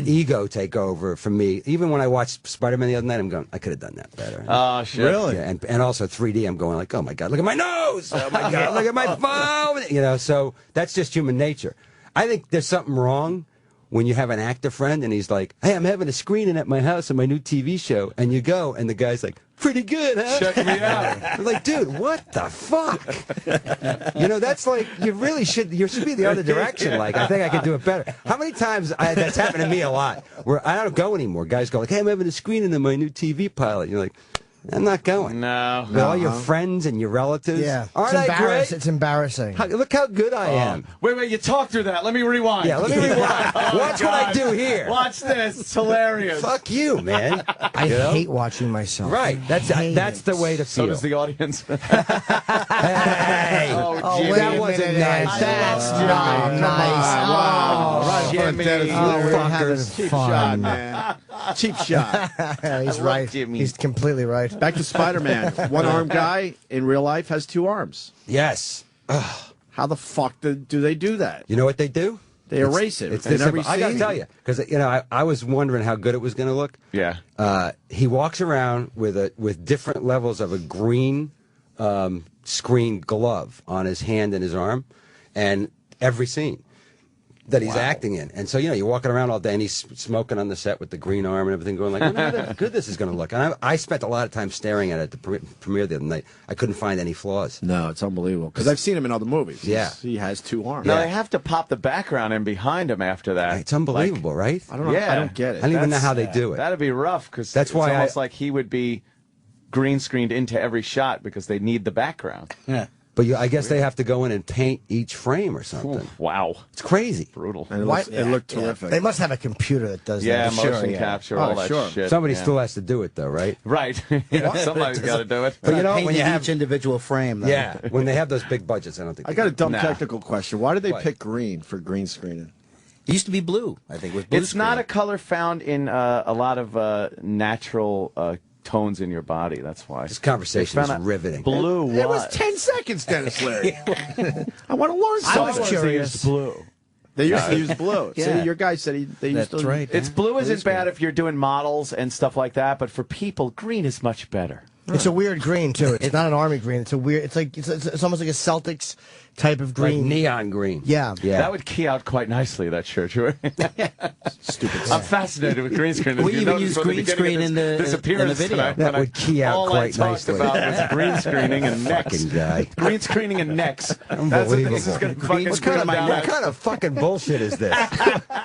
ego take over for me. Even when I watched Spider-Man the other night, I'm going, I could have done that better. Oh, shit. Really? Yeah, and also 3D, I'm going like, oh my God, look at my nose! Oh my God, look at my phone! You know, so that's just human nature. I think there's something wrong when you have an actor friend and he's like, hey, I'm having a screening at my house of my new TV show, and you go, and the guy's like, pretty good, huh? Check me out. You're like, dude, what the fuck? You know, that's like, you should be the other direction. Like, I think I could do it better. How many times, that's happened to me a lot, where I don't go anymore. Guys go like, hey, I'm having a screening of my new TV pilot. And you're like, I'm not going. No. With all your friends and your relatives. Yeah. Aren't I great? It's embarrassing. Look how good I am. Wait, you talk through that. Let me rewind. Yeah, let me rewind. Watch what I do here. Watch this. It's hilarious. Fuck you, man. I hate watching myself. Right. That's the way to feel. So does the audience. Hey. Oh, Jimmy. wait That a wasn't minute, nice. That's Oh, not nice. Right in front of Jimmy. Dennis Oh, Leary. we're having Cheap fun. shot, man. Cheap shot. He's right. Jimmy. He's completely right. Back to Spider-Man. One-armed guy in real life has 2 arms. Yes. How the fuck do they do that? You know what they do? They erase it. It's in this every I got to scene. tell you, because I was wondering how good it was going to look. Yeah. He walks around with different levels of a green screen glove on his hand and his arm, and every scene that he's acting in. And so, you're walking around all day, and he's smoking on the set with the green arm and everything, going like, I wonder how good this is going to look. And I spent a lot of time staring at it at the premiere the other night. I couldn't find any flaws. No, it's unbelievable. Because I've seen him in other movies. Yeah. He has 2 arms. Now they have to pop the background in behind him after that. It's unbelievable, right? I don't know. Yeah. I don't get I it. don't even know how they do it. That'd be rough because That's it's why almost like he would be green screened into every shot because they need the background. Yeah. But I guess they have to go in and paint each frame or something. Ooh, wow. It's crazy. Brutal. And it looked terrific. They must have a computer that does Yeah, that. motion capture, all that sure. shit. Somebody yeah. still has to do it, though, right? Right. Somebody's got to do it. But when Painting you have each individual frame. Though. Yeah, when they have those big budgets, I don't think. I got a dumb Nah. technical question. Why did they What? pick green for green screening? It used to be blue, I think. With blue It's not screen. a color found in a lot of natural tones in your body. That's why. This conversation They is found out riveting. Blue. It was what? 10 seconds, Dennis Leary. I want to learn I something. was curious. Blue. They used to use blue. Yeah. See, your guy said they used That's to. right. It's blue isn't bad if you're doing models and stuff like that, but for people, green is much better. It's a weird green too. It's not an army green. It's a weird. It's like it's almost like a Celtics type of Like green. neon green. Yeah. Yeah. That would key out quite nicely, that shirt. Stupid. I'm fascinated with green screen. We If you even notice use from the green beginning screen of in this the appearance video. tonight, That when would key out all quite I nicely. talked about was green screening and necks. Fucking guy. Green screening and necks. That's what Unbelievable. this is going to fucking What kind, come down what at. kind of fucking bullshit is this?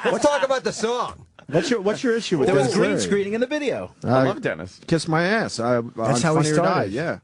We'll talk about the song. What's your issue with There was Dennis green Leary? screening in the video. I love Dennis. Kiss my ass. That's how he started. Yeah.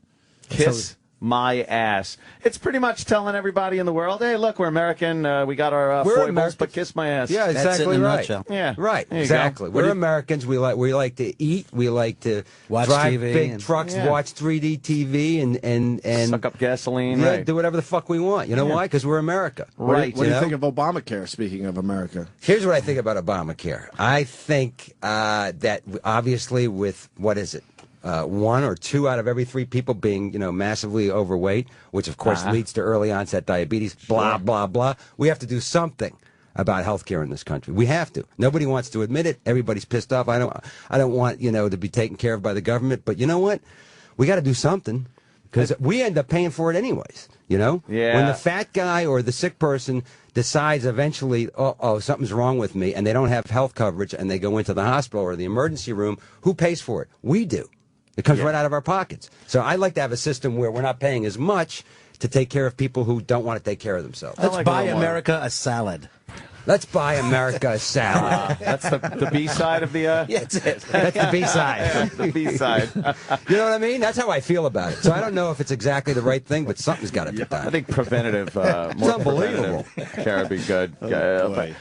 Kiss my ass. It's pretty much telling everybody in the world, hey, look, we're American. We got our We're foibles, American. but kiss my ass. Yeah, That's exactly it in a right. nutshell. Yeah. Right, There you exactly. go. We're Americans. We like to eat. We like to Watch drive TV big and- trucks, Yeah. watch 3D TV, and Suck up gasoline. yeah, Right. do whatever the fuck we want. You know why? Because we're America. Right. What do you know? think of Obamacare? Speaking of America, Here's what I think about Obamacare. I think that obviously with, what is it? 1 or 2 out of every 3 people being, massively overweight, which of course leads to early onset diabetes, blah, blah, blah. We have to do something about healthcare in this country. We have to. Nobody wants to admit it. Everybody's pissed off. I don't want, to be taken care of by the government. But you know what? We got to do something because we end up paying for it anyways. Yeah. When the fat guy or the sick person decides eventually, oh, something's wrong with me, and they don't have health coverage, and they go into the hospital or the emergency room, who pays for it? We do. It comes right out of our pockets. So I'd like to have a system where we're not paying as much to take care of people who don't want to take care of themselves. Let's like buy a little more. America a salad. Let's buy America a salad. That's the B side of the. Yeah, that's it. That's the B-side. The B side. You know what I mean? That's how I feel about it. So I don't know if it's exactly the right thing, but something's got to be I done. think preventative, more unbelievable. preventative care would be good. But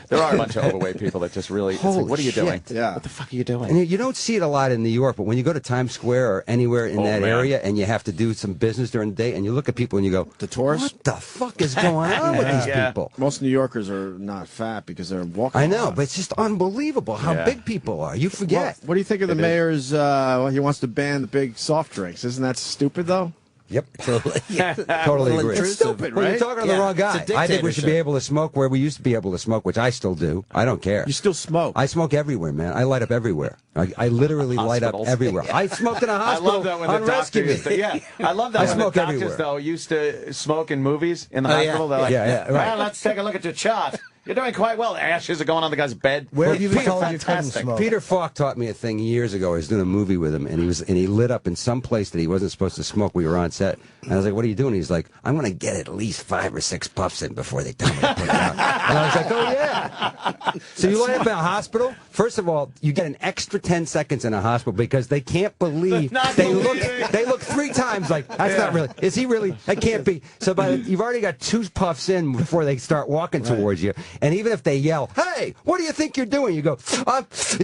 there are a bunch of overweight people that just really. It's like, Holy what are you doing? shit. Yeah. What the fuck are you doing? And you don't see it a lot in New York, but when you go to Times Square or anywhere in that man. area and you have to do some business during the day and you look at people and you go, The tourists? what the fuck is going on with these Yeah. people? Most New Yorkers are not fat. fat because they're walking. I a know, lot. but it's just unbelievable how Yeah. big people are. You forget. What do you think of the mayor's? He wants to ban the big soft drinks. Isn't that stupid though? Yep. Totally, Totally Well, agree. intrusive. It's stupid, Well, right? you're talking to the Yeah, wrong it's guy. a I think we should be dictatorship. able to smoke where we used to be able to smoke, which I still do. I don't care. You still smoke. I smoke everywhere, man. I light up everywhere. I literally light up Hospitals. everywhere. I smoked in a I hospital love that when on the doctor rescue used to, me. yeah, I love that I when the smoke doctors everywhere. though used to smoke in movies in the Oh, yeah. hospital. They're like, Yeah, yeah, right. well, let's take a look at your chart. You're doing quite well. Ashes are going on the guy's bed. Where have you been Peter, told you couldn't fantastic. smoke? Peter Falk taught me a thing years ago. I was doing a movie with him, and he lit up in some place that he wasn't supposed to smoke. We were on set, and I was like, "What are you doing?" He's like, "I'm going to get at least 5 or 6 puffs in before they tell me to put it out." And I was like, "Oh yeah." So you light up in a hospital. First of all, you get an extra 10 seconds in a hospital because they can't believe Not they believing. look. They look 3 times like that's not really. Is he really? That can't be. So you've already got 2 puffs in before they start walking towards you, and even if they yell, "Hey, what do you think you're doing?" You go,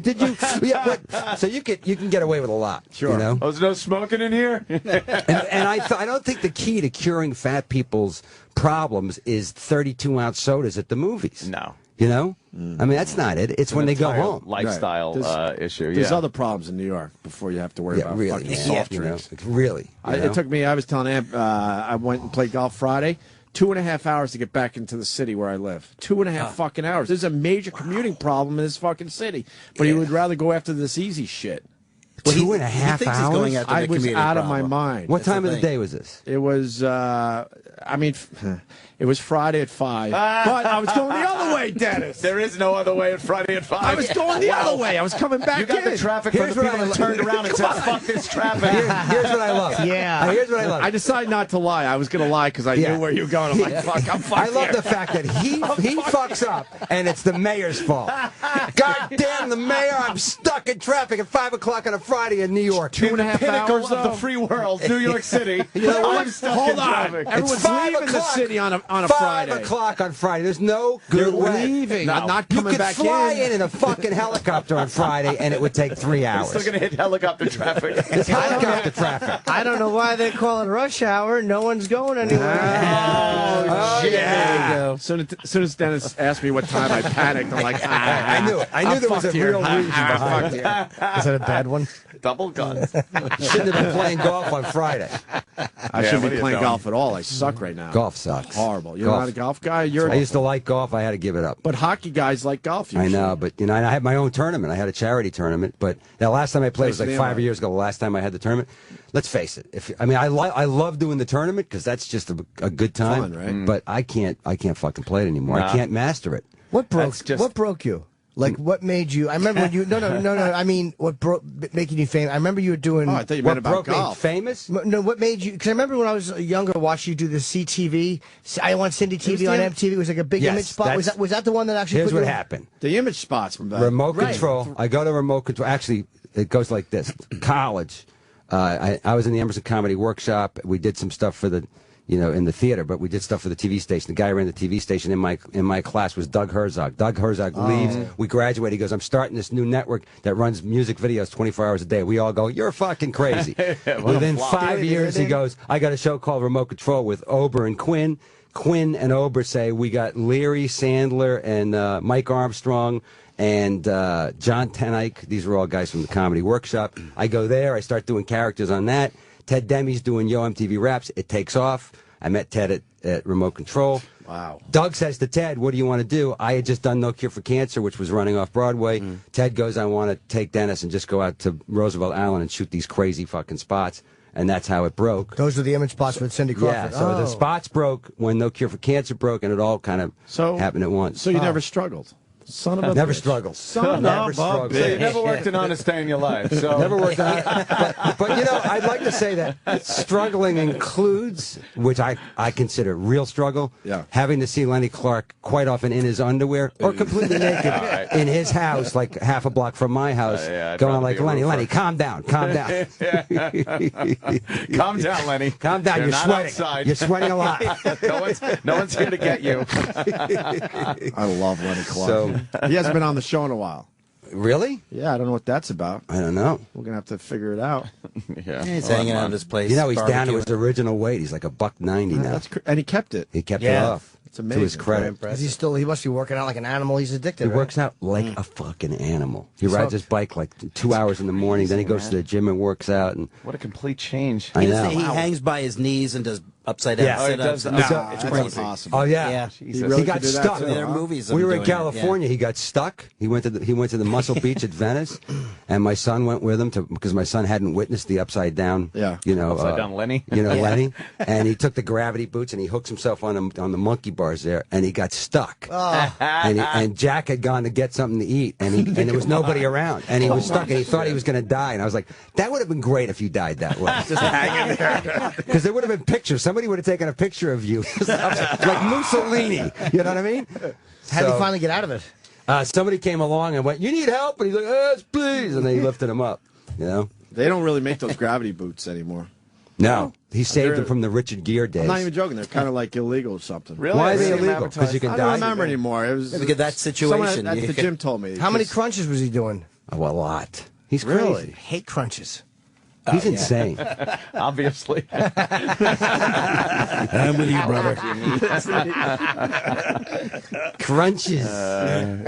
"Did you?" Yeah. What? So you can get away with a lot. Sure. You know. Oh, there's no smoking in here. And I don't think the key to curing fat people's problems is 32-ounce sodas at the movies. No. You know? I mean, that's not it. It's when they go Entire home. lifestyle Right. issue. There's yeah. other problems in New York before you have to worry Yeah, about really. fucking Man. soft You know? drinks. Really. You know? It took me. I was telling Amp. I went and played golf Friday. 2.5 hours to get back into the city where I live. 2.5 fucking hours. There's a major commuting problem in this fucking city. But he would rather go after this easy shit. Well, Two and a he half thinks he's going hours? after I the was commuting out of my problem. mind. What That's time the of the thing. day was this? It was. I mean, it was Friday at 5. But I was going the other way, Dennis. There is no other way at Friday at 5. I was going the other way. I was coming back You got in. the traffic Here's from the what people I that turned around and said, "Fuck this traffic." Here's what I love. Yeah. Here's what I love. I decided not to lie. I was going to lie because I Yeah. knew where you were going. I'm like, fuck, I'm fucked I love here. the fact that he fucks up and it's the mayor's fault. God damn the mayor! I'm stuck in traffic at 5 o'clock on a Friday in New York. 2.5 Pinnacle hours of the though. free world, New York City. I'm stuck Hold in on. traffic. Everyone's It's 5 leaving the o'clock. city on a 5 Friday. o'clock on Friday. There's no good You're way. leaving. No. I'm not You coming could back fly in. in a fucking helicopter on Friday, and it would take 3 hours. Still gonna hit helicopter traffic. It's helicopter traffic. I don't know why they call it rush hour. No one's going anywhere. Oh, There yeah. you go. As soon as Dennis asked me what time, I panicked. I'm like, I knew it. I knew there was a real reason behind it. Is that a bad one? Double gun. Shouldn't have been playing golf on Friday. I Yeah, shouldn't what be are you playing doing? golf at all. I suck right now. Golf sucks. Horrible. You're Golf. not a golf guy. You're. I used to like golf. I had to give it up. But hockey guys like golf. I Usually. know, but I had my own tournament. I had a charity tournament, but that last time I played was like Place 5 name years ago. The last time I had the tournament. Let's face it. I love doing the tournament because that's just a good time. Fun, right? But I can't fucking play it anymore. I Nah. can't master it. What broke? That's just- What broke you? Like, what made you? I remember when you. No. I mean, what broke making you famous? I remember you were doing. Oh, I thought you What meant about broke me golf. famous? No, what made you? Because I remember when I was younger, watching you do the CTV. I want Cindy TV on the- MTV. It was like a big Yes, image spot. Was that's- that the one that actually? Here's put what you- happened. The image spots from that. Remote Right. control. I go to remote control. Actually, it goes like this. College. I was in the Emerson Comedy Workshop. We did some stuff for the, in the theater, but we did stuff for the TV station. The guy who ran the TV station in my class was Doug Herzog. Doug Herzog leaves. We graduate. He goes, "I'm starting this new network that runs music videos 24 hours a day." We all go, "You're fucking crazy." Within 5 years, he goes, "I got a show called Remote Control with Ober and Quinn." Quinn and Ober say, "We got Leary, Sandler, and Mike Armstrong and John Tenike." These are all guys from the Comedy Workshop. I go there. I start doing characters on that. Ted Demi's doing Yo MTV Raps. It takes off. I met Ted at Remote Control. Wow. Doug says to Ted, "What do you want to do?" I had just done No Cure for Cancer, which was running off Broadway. Ted goes, "I want to take Dennis and just go out to Roosevelt Island and shoot these crazy fucking spots." And that's how it broke. Those were the image spots with Cindy Crawford. Yeah, so the spots broke when No Cure for Cancer broke, and it all kind of happened at once. So you never struggled. Son of a Never bitch. struggled. Son Never of a struggled. So you bitch. never worked an honest day in your life. So Never worked on it. But I'd like to say that struggling includes, which I consider real struggle, Yeah. having to see Lenny Clark quite often in his underwear or completely naked in his house, like half a block from my house, yeah, I'd going rather like, be a "Lenny, roofer." Lenny, calm down, calm down. calm down, Lenny. Calm down, You're you're not sweating. outside. You're sweating a lot." no one's here to get you. I love Lenny Clark. So- He hasn't been on the show in a while. Really? Yeah, I don't know what that's about. I don't know. We're gonna have to figure it out. Yeah. He's hanging out at his place. He's down to barbecuing. his original weight. He's like a $1.90 now. And he kept it. He kept it Yeah. off. It's to amazing. his credit. He must be working out like an animal. He's addicted. He right? works out like a fucking animal. He rides his bike like 2 hours in the morning, then he goes to the gym and works out. And What a complete change. I know. He hangs by his knees and does upside down Yeah. Oh, he sit-ups. does- and- no, it's that's crazy. impossible. Oh yeah, Yeah. Jesus. really he got could do that stuck. too, There are huh? movies of We him were in doing it, yeah. California. He got stuck. He went to the Muscle Beach at Venice, and my son went with him because my son hadn't witnessed the upside down. Yeah. Upside down Lenny. Lenny, and he took the gravity boots and he hooks himself on the monkey bars there, and he got stuck. And Jack had gone to get something to eat, and there was nobody around, and he was stuck, and he thought he was going to die, and I was like, that would have been great if you died that way, just hanging there, because there would have been pictures. Somebody would have taken a picture of you, like Mussolini. You know what I mean? How did he finally get out of it? Somebody came along and went, "You need help?" And he's like, "Yes, please," and they lifted him up. You know? They don't really make those gravity boots anymore. No, he saved They're- them from the Richard Gere days. I'm not even joking. They're kind of like illegal or something. Really? Why are I they see him illegal? Because you advertised. can I die. don't remember anymore. It was Because that situation, Someone at you the could- gym told me. How many Just- crunches was he doing? Oh, a lot. He's crazy. Really? I hate crunches. He's insane. Obviously. I'm with you, brother. Crunches. I'm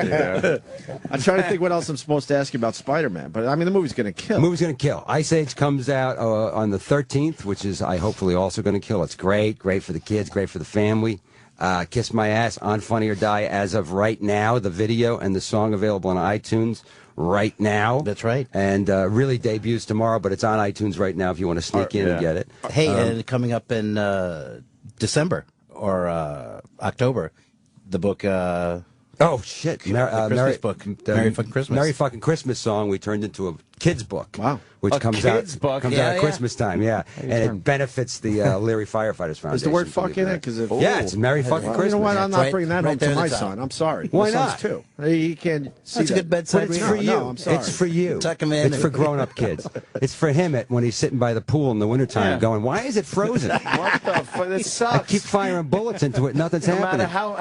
trying to think what else I'm supposed to ask you about Spider-Man, but I mean the movie's going to kill. The movie's going to kill. Ice Age comes out on the 13th, which is hopefully also going to kill. It's great for the kids, great for the family. Kiss My Ass on Funny or Die as of right now. The video and the song available on iTunes right now. That's right. And really debuts tomorrow, but it's on iTunes right now if you want to sneak in and get it. Hey, and coming up in December or October, the book. Oh shit! Christmas book. Merry Fucking Christmas. Merry Fucking Christmas song we turned into a kids book. Wow. Which A comes kids out book? comes Yeah, out at yeah. Christmas time. Yeah, and it benefits the Leary Firefighters Foundation. Is the word from fuck in it? Because yeah, it's Merry Fucking Well, Christmas. you know what? I'm not Right- bringing that right home there to at my the top. son. I'm sorry. Why My son's not? too. He can't see That's a that. good bedside But it's reading. for you. No, I'm sorry. It's for you. Tuck 'em in It's for and- grown-up kids. It's for him when he's sitting by the pool in the wintertime Yeah. going, why is it frozen? What the fuck? This sucks. I keep firing bullets into it. Nothing's no happening. matter how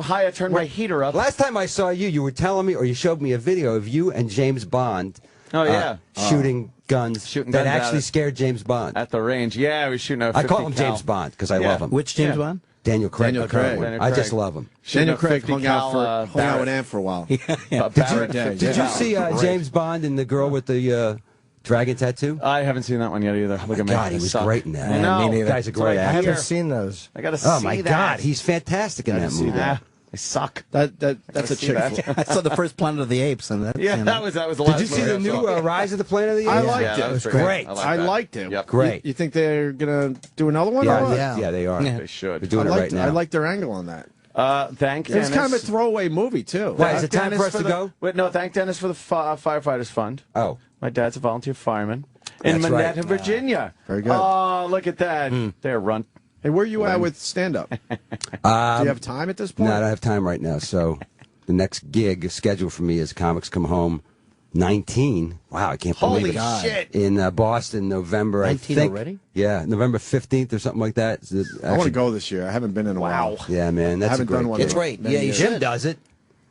high I turn my heater up. Last time I saw you, you were telling me, or you showed me a video of you and James Bond Oh, yeah. shooting guns Shooting that guns actually at- scared James Bond. At the range. Yeah, we were shooting a 50 I call him cal. James Bond because I Yeah. love him. Which James Yeah. Bond? Daniel Craig. Daniel Craig. Daniel I Craig. just love him. Shooting Daniel a Craig 50 hung out cal, hung out with Ann for a while. Did Did you see James Bond and the girl with the dragon tattoo? I haven't seen that one yet either. Look at me. God, he was Suck. great in that. I know. Me neither. Guy's a That's what great I I actor. haven't hear. seen those. I gotta see Oh my that. God, he's fantastic in that see movie. that. They suck. That's a see chick that. flick. I saw the first Planet of the Apes, and that. Yeah, and that was the Did last you see movie the I new saw. Rise of the Planet of the Apes? I liked Yeah, it. that It was great. I liked it. Yep. Great. You think they're gonna do another one? or Yeah, what? yeah, they are. Yeah. They should. They're doing it right now. I like their angle on that. Thank It was Dennis. kind of a throwaway movie too. Why, is it Thank time Dennis for us to go? Wait, no, thank Dennis for the Firefighters Fund. Oh. My dad's a volunteer fireman in That's right. Manhattan, Virginia. Very good. Oh, look at that. They're run. Hey, where are you at with stand up? Do you have time at this point? No, I don't have time right now. So the next gig scheduled for me is Comics Come Home 19. Wow, I can't believe Holy it. shit. In Boston, November, 19 I think. already? Yeah, November 15th or something like that. I want to go this year. I haven't been in a while. Yeah, man, that's haven't a great done one gig. It's great. Many Yeah, you years. should. Jim does it.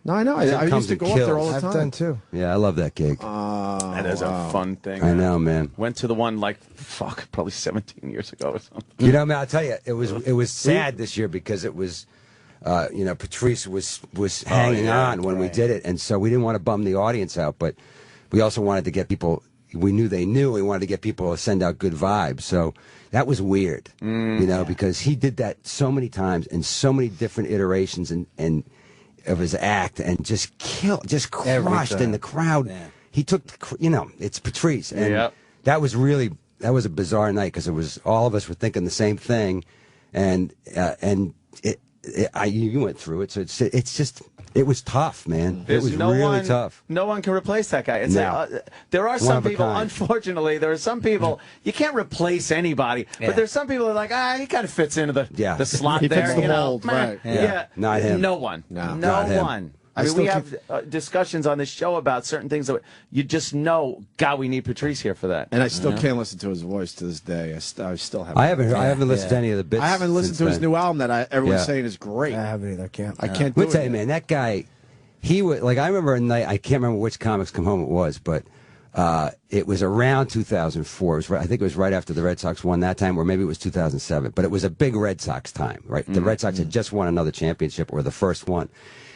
No, I know. Jim I used comes to and go up there kills. all the I've time. done too. Yeah, I love that gig. That is a fun thing. I know, man. Went to the one probably 17 years ago or something. You know, man, I'll tell you, it was sad this year because it was, Patrice was hanging on when we did it, and so we didn't want to bum the audience out, but we also wanted to get people. We knew they knew. We wanted to get people to send out good vibes. So that was weird, you know, because he did that so many times and so many different iterations and of his act, and just crushed in the crowd. Yeah. He took, it's Patrice, and Yep. that was a bizarre night because it was all of us were thinking the same thing, and you went through it, so it was tough, man. There's it was no really one, tough. No one can replace that guy. It's No. there are One some of a people, kind. unfortunately, there are some people, you can't replace anybody, Yeah. but there's some people that are like, he kind of fits into Yeah. the slot He there. fits the you know? mold, Meh. right. Yeah. Not him. No one. No. No Not him. one. I mean, we have discussions on this show about certain things that you just know, God, we need Patrice here for that. And I still can't listen to his voice to this day. I still haven't. I haven't listened to any of the bits. I haven't listened to since his then. new album that everyone's Yeah. saying is great. I haven't either. I can't. I can't do Let me it. tell you, man, that guy, he was like, I remember a night, I can't remember which Comics Come Home it was, but It was around 2004. I think it was right after the Red Sox won that time, or maybe it was 2007. But it was a big Red Sox time, right? The Red Sox had just won another championship, or the first one.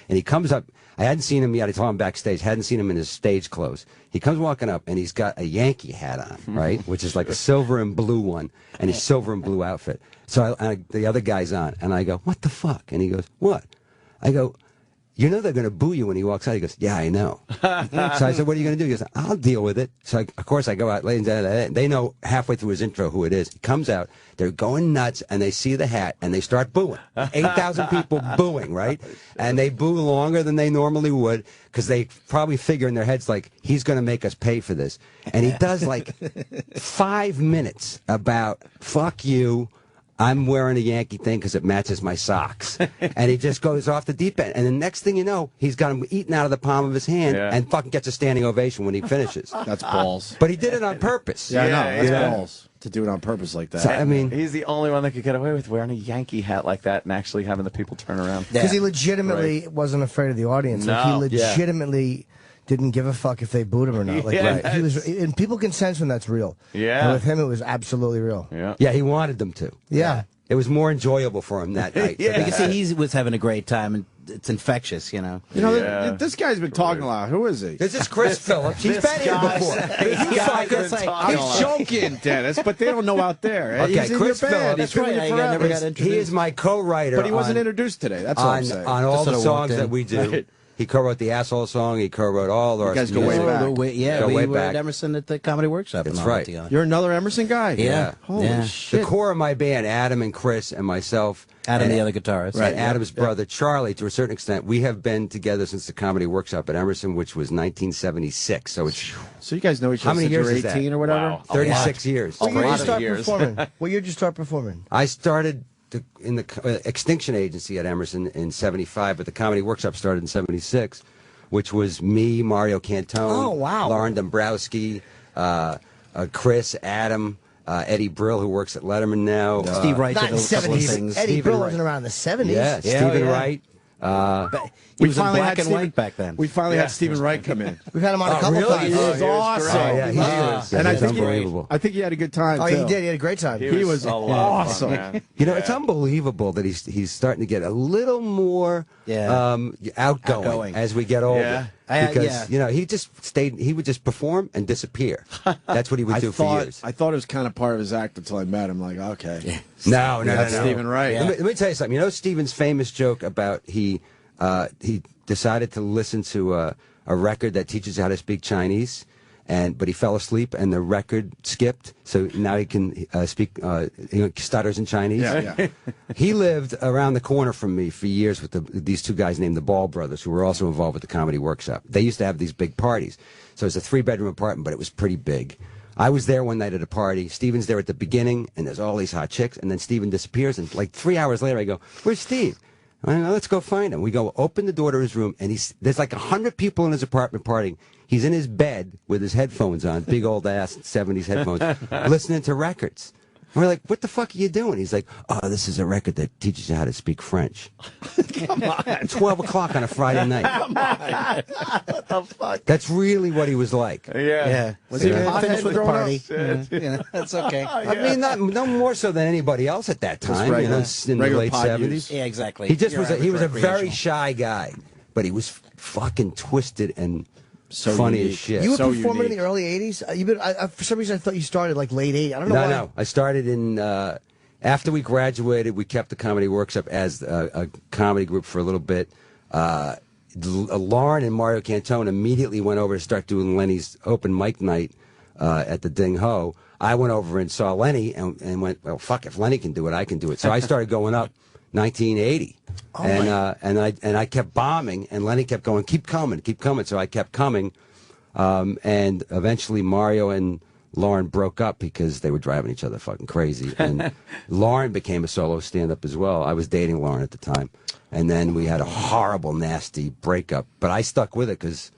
And he comes up. I hadn't seen him yet. I saw him backstage. Hadn't seen him in his stage clothes. He comes walking up, and he's got a Yankee hat on, right? Which is like a silver and blue one, and his silver and blue outfit. So the other guy's on, and I go, "What the fuck?" And he goes, "What?" I go, "You know they're going to boo you when he walks out." He goes, "Yeah, I know." So I said, "What are you going to do?" He goes, "I'll deal with it." So of course I go out, they know halfway through his intro who it is. He comes out, they're going nuts, and they see the hat, and they start booing. 8,000 people booing, right? And they boo longer than they normally would, because they probably figure in their heads, like, he's going to make us pay for this. And he does like 5 minutes about, fuck you, I'm wearing a Yankee thing because it matches my socks. And he just goes off the deep end. And the next thing you know, he's got him eaten out of the palm of his hand and fucking gets a standing ovation when he finishes. That's balls. But he did it on purpose. Yeah, no, that's balls. To do it on purpose like that. So, I mean, he's the only one that could get away with wearing a Yankee hat like that and actually having the people turn around. Because he legitimately wasn't afraid of the audience. No. Like, he legitimately didn't give a fuck if they booed him or not. Like, he was, and people can sense when that's real. Yeah. And with him, it was absolutely real. Yeah, he wanted them to. Yeah. It was more enjoyable for him that night. You can see he was having a great time, and it's infectious, you know. You know, this guy's been talking a lot. Who is he? This is Chris Phillips. He's been here before. He's joking, Dennis, but they don't know out there. Okay, he's in Chris your band. Phillips. He's been with you forever. He is my co-writer. But he wasn't introduced today. That's all I'm saying. On all the Just songs sort of that we do. Right. He co-wrote the Asshole song. He co-wrote all our. You guys go way music. back. Yeah, we way were back. at Emerson at the Comedy Workshop. That's and all that right. together. You're another Emerson guy? Yeah. Holy Yeah. shit. The core of my band, Adam and Chris and myself. Adam, and the other guitarist. Right, Adam's brother, Charlie, to a certain extent. We have been together since the Comedy Workshop at Emerson, which was 1976. So it's... So you guys know each How other many since years you're is that? 18 or whatever? Wow. 36 years. What year did you start years. performing? What year did you start performing? I started in the Extinction Agency at Emerson in 75, but the Comedy Workshop started in 76, which was me, Mario Cantone, Oh, wow. Lauren Dombrowski, Chris, Adam, Eddie Brill, who works at Letterman now. Steve Wright Not did in the a couple of 70s. things. Eddie Stephen Brill Wright. wasn't around in the 70s. Yeah, Stephen Wright. He was in black and white back then. We finally had Stephen Wright come in. We've had him on a couple really? times. He was awesome. Oh, yeah, he was. And I He's think unbelievable. I think he had a good time. Oh, too. he did. He had a great time. He was a lot of awesome. fun, man. You know, it's unbelievable that he's starting to get a little more outgoing as we get older. Yeah. Because you know, he would just perform and disappear. That's what he would do for years. I thought it was kind of part of his act until I met him. Like, okay, No, that's Stephen Wright. Let me tell you something. You know Stephen's famous joke about he decided to listen to a record that teaches you how to speak Chinese, but he fell asleep and the record skipped, so now he can speak. He stutters in Chinese. Yeah. He lived around the corner from me for years with these two guys named the Ball Brothers, who were also involved with the Comedy Workshop. They used to have these big parties, so it was a 3-bedroom apartment, but it was pretty big. I was there one night at a party. Steven's there at the beginning, and there's all these hot chicks, and then Steven disappears, and like 3 hours later, I go, "Where's Steve?" I go, "Let's go find him." We go open the door to his room, and there's like 100 people in his apartment partying. He's in his bed with his headphones on, big old ass 70s headphones, listening to records. And we're like, "What the fuck are you doing?" He's like, "Oh, this is a record that teaches you how to speak French." Come on. 12 o'clock on a Friday night. Come on. What the fuck? That's really what he was like. Yeah. Was he a Finished pothead with the growing party. up? That's okay. I mean, no more so than anybody else at that time. You know, in the regular late pot 70s. use. Yeah, exactly. He just Your was he was a average very recreational. shy guy, but he was fucking twisted and So funny unique. as shit. You were So performing in unique. the early 80s? For some reason, I thought you started like late 80s. I don't know why. No. I started in after we graduated. We kept the Comedy Workshop as a comedy group for a little bit. Lauren and Mario Cantone immediately went over to start doing Lenny's open mic night at the Ding Ho. I went over and saw Lenny and went, "Well, fuck, if Lenny can do it, I can do it." So I started going up 1980. And I kept bombing, and Lenny kept going, keep coming. So I kept coming, and eventually Mario and Lauren broke up because they were driving each other fucking crazy. And Lauren became a solo stand-up as well. I was dating Lauren at the time, and then we had a horrible, nasty breakup. But I stuck with it because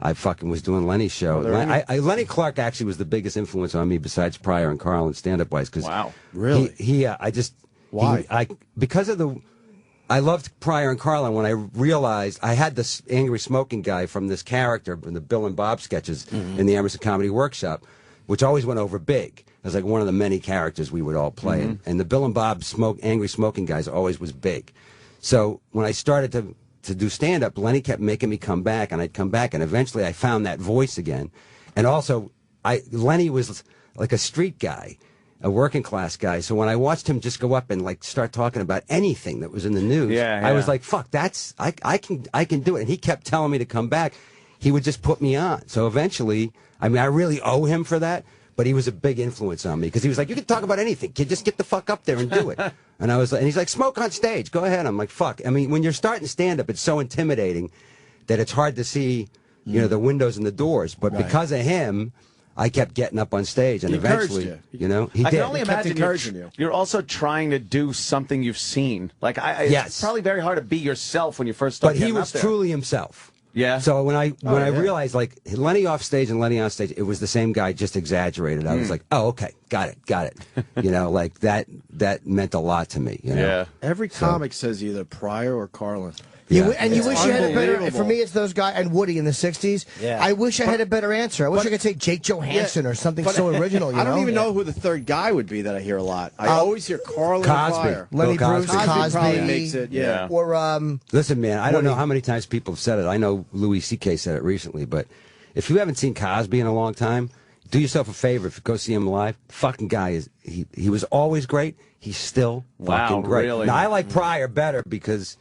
I fucking was doing Lenny's show. Lenny Clark actually was the biggest influence on me besides Pryor and Carlin, stand-up wise. Cause Wow. Really? Why? Because of the. I loved Pryor and Carlin when I realized I had this angry smoking guy from this character in the Bill and Bob sketches in the Emerson Comedy Workshop, which always went over big. It was like one of the many characters we would all play. And the Bill and Bob angry smoking guys always was big. So when I started to do stand-up, Lenny kept making me come back, and I'd come back, and eventually I found that voice again. And also, Lenny was like a street guy, a working class guy. So when I watched him just go up and like start talking about anything that was in the news, I was like, fuck, I can do it. And he kept telling me to come back. He would just put me on. So eventually, I mean, I really owe him for that, but he was a big influence on me because he was like, you can talk about anything, kid, just get the fuck up there and do it. And he's like, smoke on stage, go ahead. I'm like, fuck. I mean, when you're starting stand up, it's so intimidating that it's hard to see, you know, the windows and the doors. But because of him, I kept getting up on stage, and eventually, you know, he did. I can only imagine you're also trying to do something you've seen. Like, it's probably very hard to be yourself when you first start. But he was truly himself. Yeah. So when I realized, like, Lenny off stage and Lenny on stage, it was the same guy, just exaggerated. I was like, oh, okay, got it. You know, like that meant a lot to me. You know? Yeah. Every comic says either Pryor or Carlin. And you wish you had a better. For me, it's those guys and Woody in the '60s. Yeah. I wish I had a better answer. I wish I could say Jake Johansson or something so original. You I don't know? even know who the third guy would be that I hear a lot. I always hear Carlin Cosby. and Pryor. Lenny Bruce, Cosby probably makes it. Yeah. Or Listen, man, I don't know how many times people have said it. I know Louis C.K. said it recently, but if you haven't seen Cosby in a long time, do yourself a favor. If you go see him live, fucking guy is he was always great. He's still fucking great. Really? Now, I like Pryor better because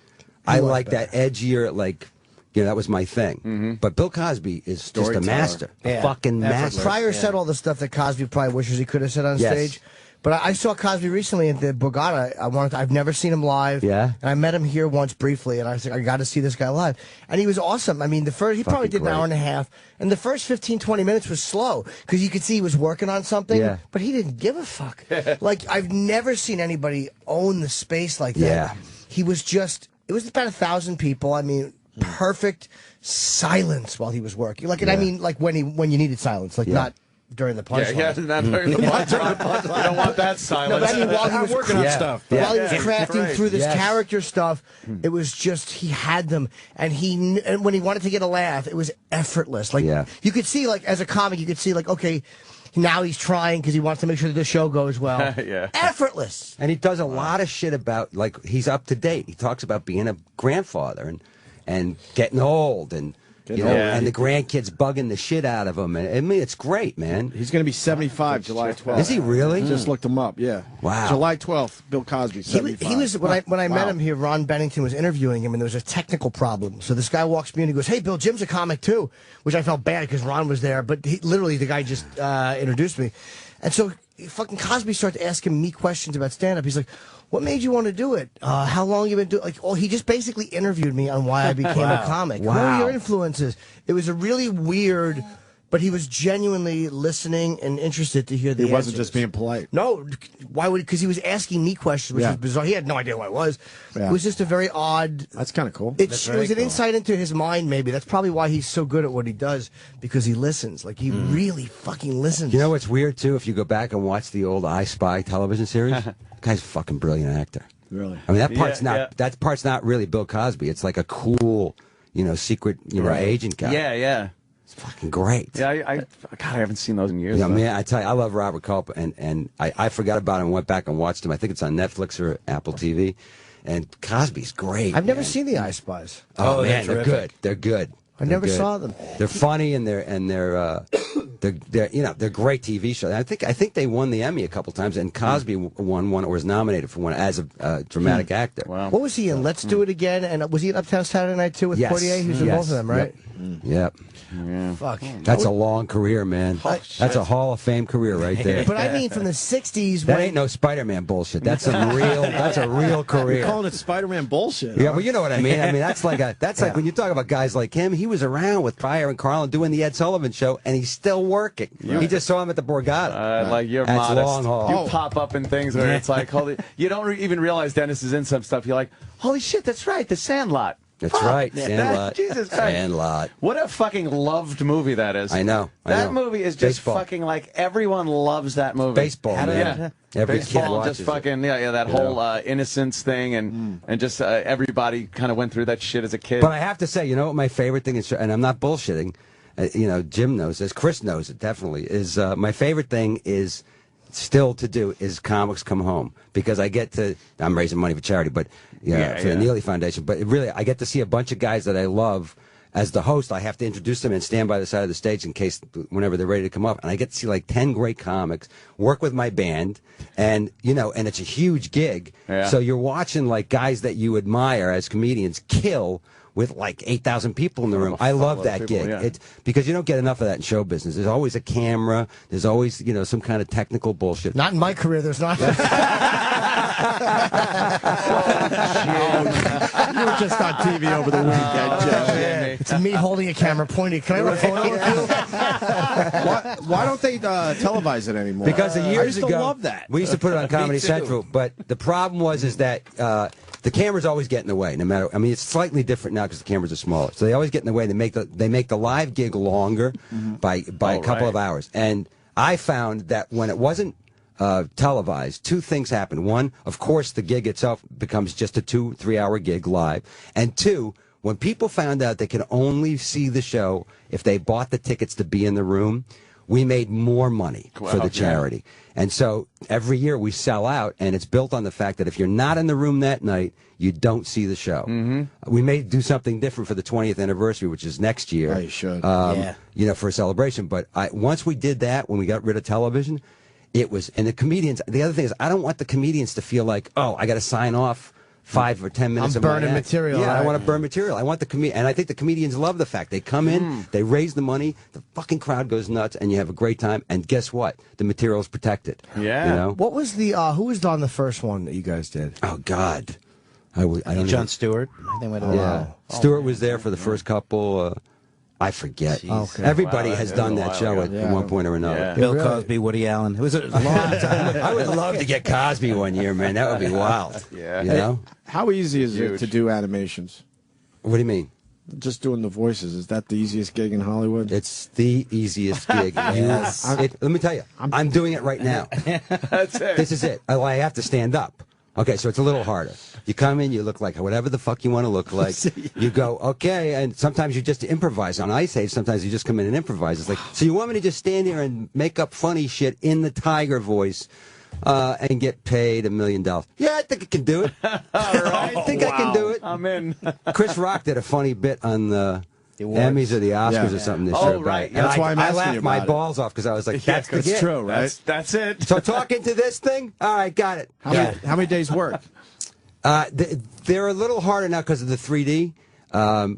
I like that edgier, like, you know, that was my thing. But Bill Cosby is just a master, a fucking master. Pryor said all the stuff that Cosby probably wishes he could have said on stage. But I saw Cosby recently at the Borgata. I've never seen him live. Yeah. And I met him here once briefly, and I was like, I got to see this guy live. And he was awesome. I mean, he probably did an hour and a half, and the first 15, 20 minutes was slow because you could see he was working on something, but he didn't give a fuck. Like, I've never seen anybody own the space like that. Yeah. He was just, it was about 1,000 people. I mean, perfect silence while he was working. Like, and I mean, like when you needed silence, like not during the punchline. Not during the punchline. You don't want that silence. No, but I mean, while he was working on stuff. While he was crafting through this character stuff, it was just, he had them, and when he wanted to get a laugh, it was effortless. Like, you could see, like, as a comic, you could see, like, okay, now he's trying because he wants to make sure that the show goes well. Effortless. And he does a lot of shit about, like, he's up to date. He talks about being a grandfather and getting old and and the grandkids bugging the shit out of him. And I mean, it's great, man. He's going to be 75 July 12th. Is he really? Just looked him up, yeah. Wow. July 12th, Bill Cosby, 75. He was when I met him here, Ron Bennington was interviewing him, and there was a technical problem. So this guy walks me in and he goes, hey, Bill, Jim's a comic too, which I felt bad because Ron was there. But literally, the guy just introduced me. And so fucking Cosby started asking me questions about stand-up. He's like, what made you want to do it? How long you been doing? Like, he just basically interviewed me on why I became a comic. What were your influences? It was a really weird, but he was genuinely listening and interested to hear the answers. He wasn't just being polite. No, why would? Because he was asking me questions, which was bizarre. He had no idea what it was. It was just a very odd. That's kind of cool. It was an insight into his mind, maybe. That's probably why he's so good at what he does, because he listens. Like, he really fucking listens. You know what's weird, too? If you go back and watch the old I Spy television series, the guy's a fucking brilliant actor. Really? I mean, that part's not really Bill Cosby. It's like a cool, secret, agent guy. Yeah. It's fucking great. Yeah, God, I haven't seen those in years. Yeah, man, I tell you, I love Robert Culp, and I forgot about him and went back and watched him. I think it's on Netflix or Apple TV. And Cosby's great. I've never seen the I Spies. Oh man, they're good. They're good. I never saw them. They're funny and they're great TV shows. I think they won the Emmy a couple times, and Cosby won one or was nominated for one as a dramatic actor. Wow. What was he in? Let's Do It Again, and was he in Uptown Saturday Night too with Portier? He was in both of them, right? Yep. Yeah. Fuck. That's a long career, man. That's a Hall of Fame career right there. But I mean, from the '60s. That ain't no Spider-Man bullshit. That's a real career. You're calling it Spider-Man bullshit. Yeah, well, you know what I mean. I mean, that's like when you talk about guys like him. He was around with Pryor and Carlin doing the Ed Sullivan Show, and he's still working. He just saw him at the Borgata. Like, you're that's modest. Long haul. You pop up in things where it's like, holy, you don't even realize Dennis is in some stuff. You're like, holy shit, that's right, The Sandlot. That's right. Sandlot. Jesus Christ. Sandlot. What a fucking loved movie that is. I know. That movie is just Baseball. fucking like everyone loves that movie. Baseball, man. Yeah. Every Baseball, kid watches just fucking that whole innocence thing, and just everybody kind of went through that shit as a kid. But I have to say, you know what my favorite thing is, and I'm not bullshitting. Jim knows this. Chris knows it definitely. Is my favorite thing is still to do is Comics Come Home, because I get to. I'm raising money for charity, but for the Neely Foundation. But really, I get to see a bunch of guys that I love. As the host, I have to introduce them and stand by the side of the stage in case whenever they're ready to come up. And I get to see like 10 great comics, work with my band, and and it's a huge gig. Yeah. So you're watching like guys that you admire as comedians kill with like 8,000 people in the room. I love that gig. Yeah. It's because you don't get enough of that in show business. There's always a camera. There's always some kind of technical bullshit. Not in my career. There's not. You were just on TV over the weekend, Jeff. It's me holding a camera pointing. Can I have a photo with you? Why don't they televise it anymore? Because I years used ago, to love that. we used to put it on Comedy too. Central, but the problem is that the cameras always get in the way. No matter, I mean, it's slightly different now because the cameras are smaller, so they always get in the way. They make the live gig longer by a couple of hours. And I found that when it wasn't televised, two things happen. One, of course, the gig itself becomes just a 2-3 hour gig live, and two, when people found out they could only see the show if they bought the tickets to be in the room, we made more money for the charity. And so every year we sell out, and it's built on the fact that if you're not in the room that night, you don't see the show. We may do something different for the 20th anniversary, which is next year. Oh, you should. For a celebration. But once we did that, when we got rid of television, it was, and the comedians, the other thing is, I don't want the comedians to feel like, oh, I got to sign off 5 or 10 minutes I'm of my burning act. material. Yeah, I right? want to burn material. I want the and I think the comedians love the fact they come in, they raise the money, the fucking crowd goes nuts, and you have a great time. And guess what? The material's protected. Yeah. What was the who was on the first one that you guys did? Oh God, I don't. John Stewart. I think Stewart was there for the first couple. I forget. Okay. Everybody Wow, has that done was a that while show ago. at one point or another. Yeah. Bill Really? Cosby, Woody Allen. It was a long time. I would love to get Cosby one year, man. That would be wild. Yeah. You know? How easy is it Huge. to do animations? What do you mean? Just doing the voices, is that the easiest gig in Hollywood? It's the easiest gig. Yes. Let me tell you, I'm doing it right now. That's it. This is it. I have to stand up. Okay, so it's a little harder. You come in, you look like whatever the fuck you want to look like. You go, okay, and sometimes you just improvise. On Ice Age, sometimes you just come in and improvise. It's like, so you want me to just stand here and make up funny shit in the tiger voice and get paid $1 million? Yeah, I think I can do it. I think I can do it. I'm in. Chris Rock did a funny bit on the Emmys or the Oscars or something this Oh, year. right. And That's why I'm I asking laughed you my about it. balls off because I was like, that's the It's gig. true, right? That's it. So talking to this thing? All right, got it. How many days work? They're a little harder now because of the 3D.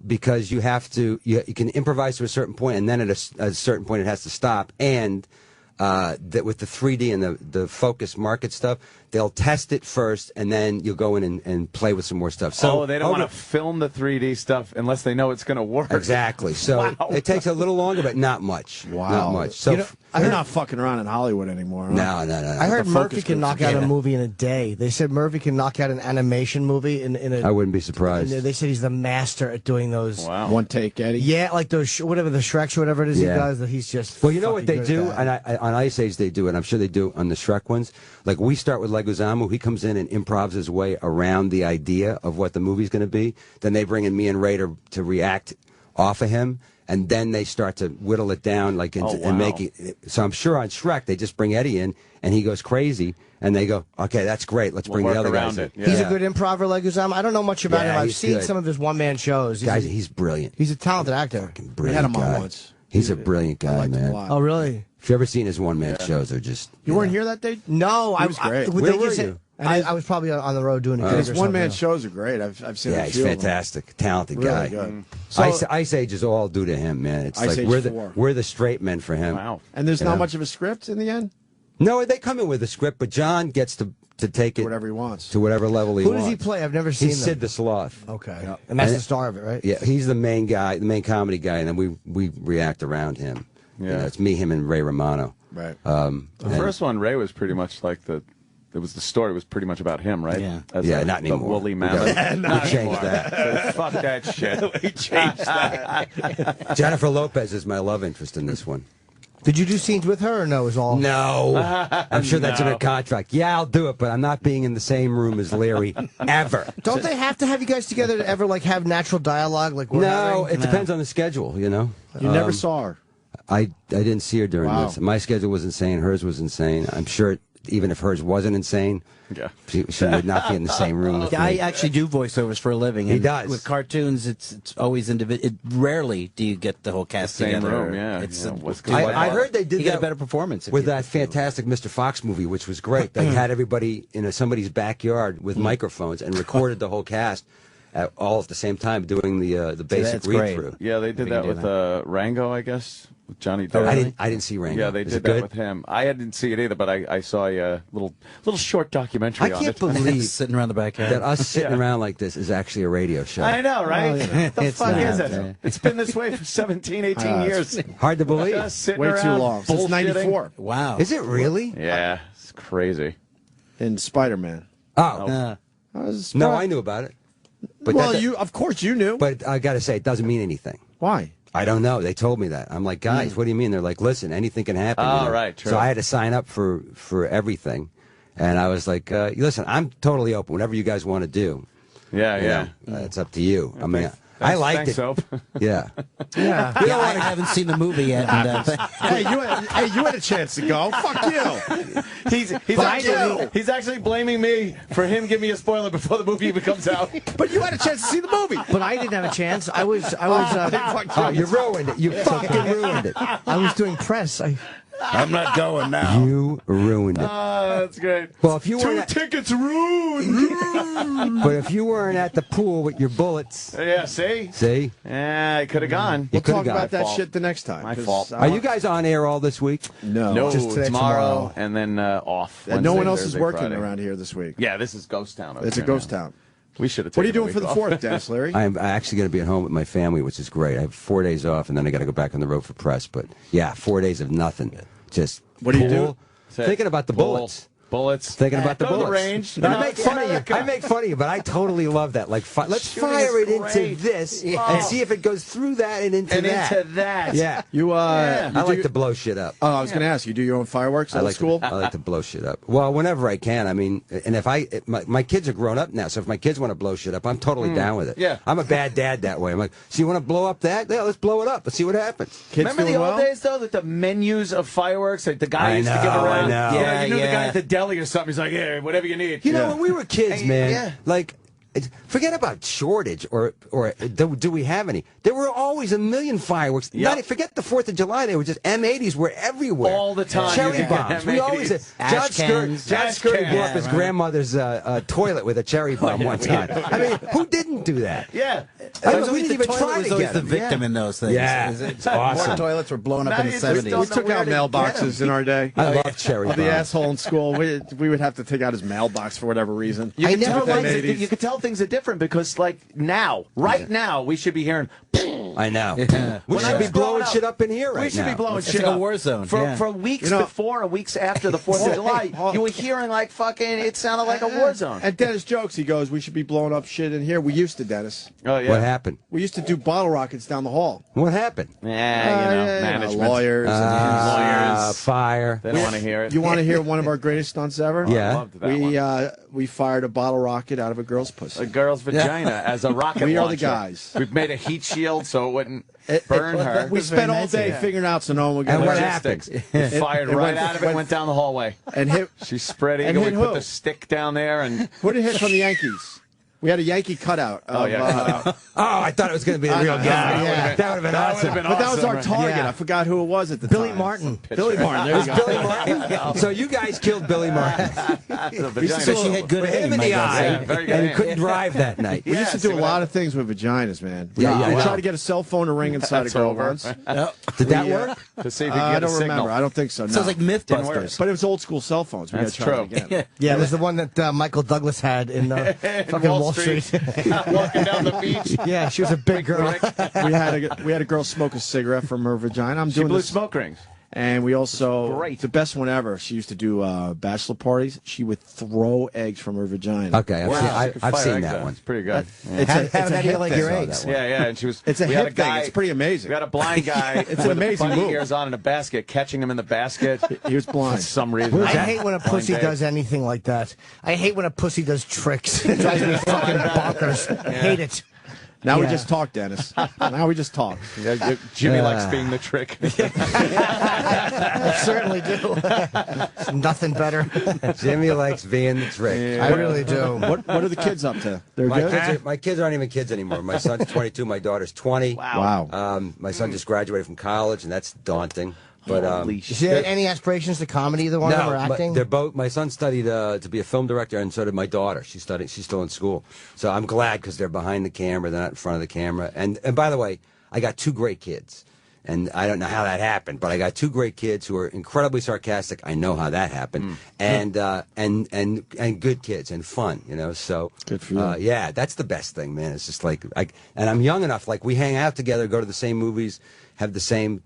Because you have to, you can improvise to a certain point, and then at a certain point it has to stop. And that with the 3D and the focus market stuff, they'll test it first, and then you'll go in and play with some more stuff. So they don't want to film the 3D stuff unless they know it's going to work. Exactly. So it takes a little longer, but not much. Wow. Not much. So They're not fucking around in Hollywood anymore. Huh? No. I heard The Murphy focus can groups knock out are- a movie in a day. They said Murphy can knock out an animation movie in a. I wouldn't be surprised. They said he's the master at doing those. Wow. One take, Eddie. Yeah, like those whatever the Shreks or whatever it is Yeah. he does. That he's just. Well, you know what they fucking good do, at that. and on Ice Age they do, and I'm sure they do on the Shrek ones. Like we start with Leguizamo, he comes in and improvs his way around the idea of what the movie's going to be. Then they bring in me and Ray to react off of him, and then they start to whittle it down, like and make it. So I'm sure on Shrek they just bring Eddie in, and he goes crazy, and they go, okay, that's great. Let's bring We'll the other work guys around in. it. He's Yeah. a good improver, Leguizamo. I don't know much about Yeah, him. I've he's seen good. some of his one-man shows. Guys, he's brilliant. He's a talented actor. We Brilliant had him guy. on once. He's a brilliant guy, I liked him man. a lot. Oh, really? If you ever seen his one-man shows, they're just You weren't here that day? No, He was great. Where were you? I was probably on the road doing a gig His or one-man something. shows are great. I've seen Yeah, a he's few of them. fantastic, talented Really guy. good. Ice Age is all due to him, man. It's Ice like Age we're 4. we're the straight men for him. Wow. And there's You not know? much of a script in the end? No, they come in with a script, but John gets to take it Whatever he wants. to whatever level he Who wants. does he play? I've never seen He's them. Sid the Sloth. Okay, Yeah. and that's And- the star of it, right? Yeah, he's the main guy, the main comedy guy, and then we react around him. Yeah. You know, it's me, him, and Ray Romano. Right. The first one, Ray was pretty much like the the story was pretty much about him, right? Yeah. Yeah, not anymore. The woolly mammoth. We changed that. So fuck that shit. We changed that. Jennifer Lopez is my love interest in this one. Did you do scenes with her or no? It was all No. I'm sure that's in her contract. Yeah, I'll do it, but I'm not being in the same room as Leary ever. Don't they have to have you guys together to ever like have natural dialogue like we're No, having? it depends on the schedule, you know. You never saw her. I didn't see her during Wow. this. My schedule was insane. Hers was insane. I'm sure even if hers wasn't insane, Yeah. she would not be in the same room with Yeah, I me. actually do voiceovers for a living. He and does. With cartoons, it's always individual. Rarely do you get the whole cast Same together. room, yeah. It's Yeah, what's two going white on? I heard they did you get that a better performance if with you- that fantastic Mr. Fox movie, which was great. They had everybody in somebody's backyard with microphones and recorded the whole cast all at the same time doing the basic that's great. read-through. Yeah, they did We that can do with Rango, I guess, with Johnny Depp. I didn't see Rango. Yeah, they Is did it that good? with him. I didn't see it either, but I saw a little short documentary I on can't it. believe sitting around the backyard. that us sitting around like this is actually a radio show. I know, right? What the It's fuck not, is it? yeah. It's been this way for 17, 18 years. Hard to believe. Just sitting Way too around long. Since bullshitting. '94 Wow. Is it really? Yeah, it's crazy. in Spider-Man. Oh, I was no, surprised. I knew about it. But Well, that- of course you knew. But I got to say, it doesn't mean anything. Why? I don't know. They told me that. I'm like, guys, what do you mean? They're like, listen, anything can happen. Oh, you know? right, true. So I had to sign up for everything, and I was like, listen, I'm totally open. Whatever you guys want to do, Yeah, you yeah. know, it's up to you. I mean, I liked Thanks, it. Soap. Yeah. Yeah. Yeah, I haven't seen the movie yet. And, Hey, you had a chance to go. Fuck you. He's actually blaming me for him giving me a spoiler before the movie even comes out. But you had a chance to see the movie. But I didn't have a chance. I was Oh, you ruined it. You fucking ruined it. I was doing press. I'm not going now. You ruined it. That's great. Well, if you weren't, Tickets ruined. but if you weren't at the pool with your bullets, Yeah, see? see, Yeah, I could have gone. You We'll could've talk gone. about that fault. shit the next time. My 'cause fault. I are you want- guys on air all this week? No. No, Just today, tomorrow, tomorrow. and then off. And no Wednesday, one else is Thursday, working Friday. around here this week. Yeah, this is Ghost Town. over It's a here ghost now. town. We should have. What are you taken doing for the week 4th, Dennis Leary? I'm actually going to be at home with my family, which is great. I have 4 days off, and then I got to go back on the road for press. But yeah, 4 days of nothing. Just What do you pool, do? Thinking about the bullets. Bullets. Thinking about the Go to bullets. range. I make fun of you. I make fun of you, but I totally love that. Like, let's Shooting fire is it great. into this and see if it goes through that and into And that. into that. Yeah. You Yeah. I like to blow shit up. Oh, I was going to ask you. Do your own fireworks? I Old like school? I like to blow shit up. Well, whenever I can. I mean, and if my kids are grown up now, so if my kids want to blow shit up, I'm totally down with it. Yeah. I'm a bad dad that way. I'm like, so you want to blow up that? Yeah, let's blow it up. Let's see what happens. Kids Remember the doing old well? days though, that the menus of fireworks, like the guy I used to give know, around. I know. You know, you knew the Yeah, guy yeah. at the deli or something. He's like, yeah, whatever you need. You know, Yeah. when we were kids, And- man, yeah. like, forget about shortage or do we have any? There were always a million fireworks. Yep. Forget the 4th of July. They were just M80s were everywhere. All the time. Cherry You get bombs. We always had. M80s. Ash cans. John Ash Scurry cans. blew up his grandmother's toilet with a cherry bomb one time. I mean, who didn't do that? Yeah. I It was mean, we always didn't the even toilet try was to always get the them. victim in those things. Yeah. It's awesome. More toilets were blown up Now in the you just 70s. don't We took know out where to get mailboxes in our day. I love cherry Oh, the bombs. asshole in school. We would have to take out his mailbox for whatever reason. You I can never tell liked things- it. You can tell things are different because, like now, right now, we should be hearing. I know. Yeah. We When I should be was growing blowing up, shit up in here right now. We should be blowing It's shit like a up. war zone, For, yeah. for weeks You know- before or weeks after the 4th of July, you were hearing like fucking, it sounded like a war zone. And Dennis jokes. He goes, "We should be blowing up shit in here." We used to, Dennis. Oh, yeah. What happened? We used to do bottle rockets down the hall. What happened? Management. lawyers. Lawyers. Fire. They don't want to hear it. You want to hear one of our greatest stunts ever? Yeah. I loved that one. We fired a bottle rocket out of a girl's pussy. A girl's vagina as a rocket We are the launcher. guys. We've made a heat shield so it wouldn't burn her. We spent all day figuring out so no one would get And what hurt. happened? It fired it right went- out of it, went down the hallway. And hit. She spread And eagle. We hit put who? the stick down there and Who did it hit from the Yankees? We had a Yankee cutout. Oh, Of, yeah. Oh, I thought it was going to be a real guy. yeah. That would have been awesome. been but that was our awesome, target. Yeah. I forgot who it was at the Billy time. Martin. Billy Martin. There you go. Billy Martin. So you guys killed Billy Martin. the vagina. So she had good Hit him aim, in I the guess. eye, Yeah, very good and he aim. couldn't drive that night. We used to Yeah, do see a what lot of things with vaginas, man. We, Yeah, yeah, we wow. tried to get a cell phone to ring inside a That's girl over. once. Did that We, work? To see if you I get a don't signal. remember. I don't think so. No. Sounds like Didn't work. Mythbusters. But it was old school cell phones. We That's gotta try it true. again. Yeah, it was the one that Michael Douglas had in fucking Wall Street. Walking down the beach. Yeah, she was a big girl. we had a girl smoke a cigarette from her vagina. I'm She doing blew this. smoke rings. And we also, great. the best one ever, she used to do bachelor parties. She would throw eggs from her vagina. Okay, I've seen that one. It's pretty good. How do you like your eggs? Yeah, and she was. It's a we had hip thing. It's pretty amazing. We had a blind guy. It's an amazing bunny move. ears on in a basket, catching him in the basket. He was blind. For some reason. I hate when a pussy does anything like that. I hate when a pussy does tricks. It drives me fucking bonkers. I hate it. Now we just talk, Dennis. Now we just talk. Yeah, Jimmy likes being the trick. I certainly do. It's nothing better. Jimmy likes being the trick. Yeah. I really do. What are the kids up to? They're good? My kids aren't even kids anymore. My son's 22, my daughter's 20. Wow. My son just graduated from college, and that's daunting. But is there any aspirations to comedy, either one of them, or acting? They're both. My son studied to be a film director, and so did my daughter. She's still in school. So I'm glad because they're behind the camera, they're not in front of the camera. And by the way, I got 2 great kids, and I don't know how that happened, but I got 2 great kids who are incredibly sarcastic. I know how that happened, and good kids and fun. So good for you. Yeah, that's the best thing, man. It's just like and I'm young enough. Like we hang out together, go to the same movies. Have the same,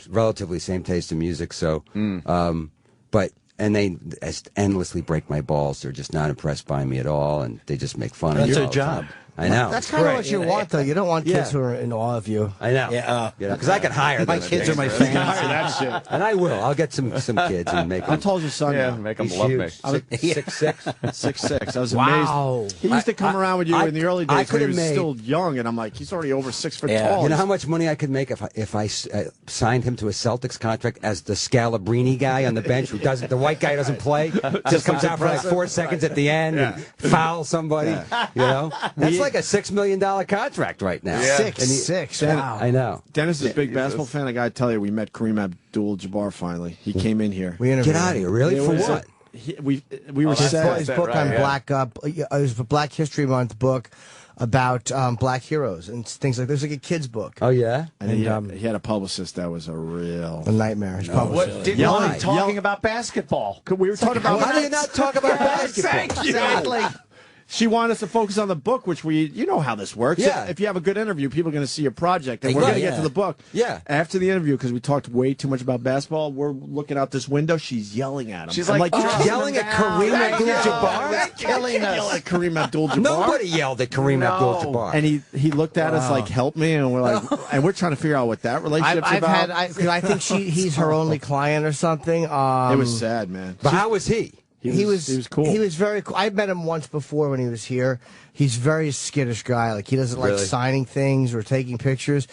relatively same taste in music. So, and they endlessly break my balls. They're just not impressed by me at all, and they just make fun of me. That's their job. I know. That's kind of what you want, though. You don't want kids who are in awe of you. I know. Yeah. Because I can hire them. My kids are my fans. That shit. And I will. I'll get some kids and make them. How tall's your son? Yeah, now? make them He's love huge. me. 6'6". 6'6". I was Wow. amazed. He used to come around with you in the early days when he was made- still young, and I'm like, he's already over 6 foot Yeah. tall. You know how much money I could make if I signed him to a Celtics contract as the Scalabrini guy on the bench who doesn't, the white guy doesn't play, just comes out for like 4 seconds at the end and fouls somebody. That's like a $6 million contract right now. Yeah. Six. Wow. I know. Dennis is a big basketball fan. I got to tell you, we met Kareem Abdul-Jabbar finally. He came in here. We interviewed Get out of here, really? It For was what? We were sad. His book on it was a Black History Month book about black heroes and things like this. Like a kid's book. Oh yeah. And he had a publicist that was a real nightmare. His What did Yelling. talking about basketball? We were talking about. How do you not talk about basketball? Thank you. Exactly. She wanted us to focus on the book, which you know how this works. Yeah. If you have a good interview, people are going to see your project, and we're Right, going to get to the book. Yeah. After the interview, because we talked way too much about basketball, we're looking out this window. She's yelling at him. She's I'm like, yelling at Kareem Abdul-Jabbar? killing us. Yell at Kareem Abdul-Jabbar. Nobody yelled at Kareem Abdul-Jabbar. And he looked at us like, "Help me!" And we're like, and we're trying to figure out what that relationship's about. I think he's her only client or something. It was sad, man. But how was he? He was cool. He was very cool. I met him once before when he was here. He's a very skittish guy. Like he doesn't like signing things or taking pictures.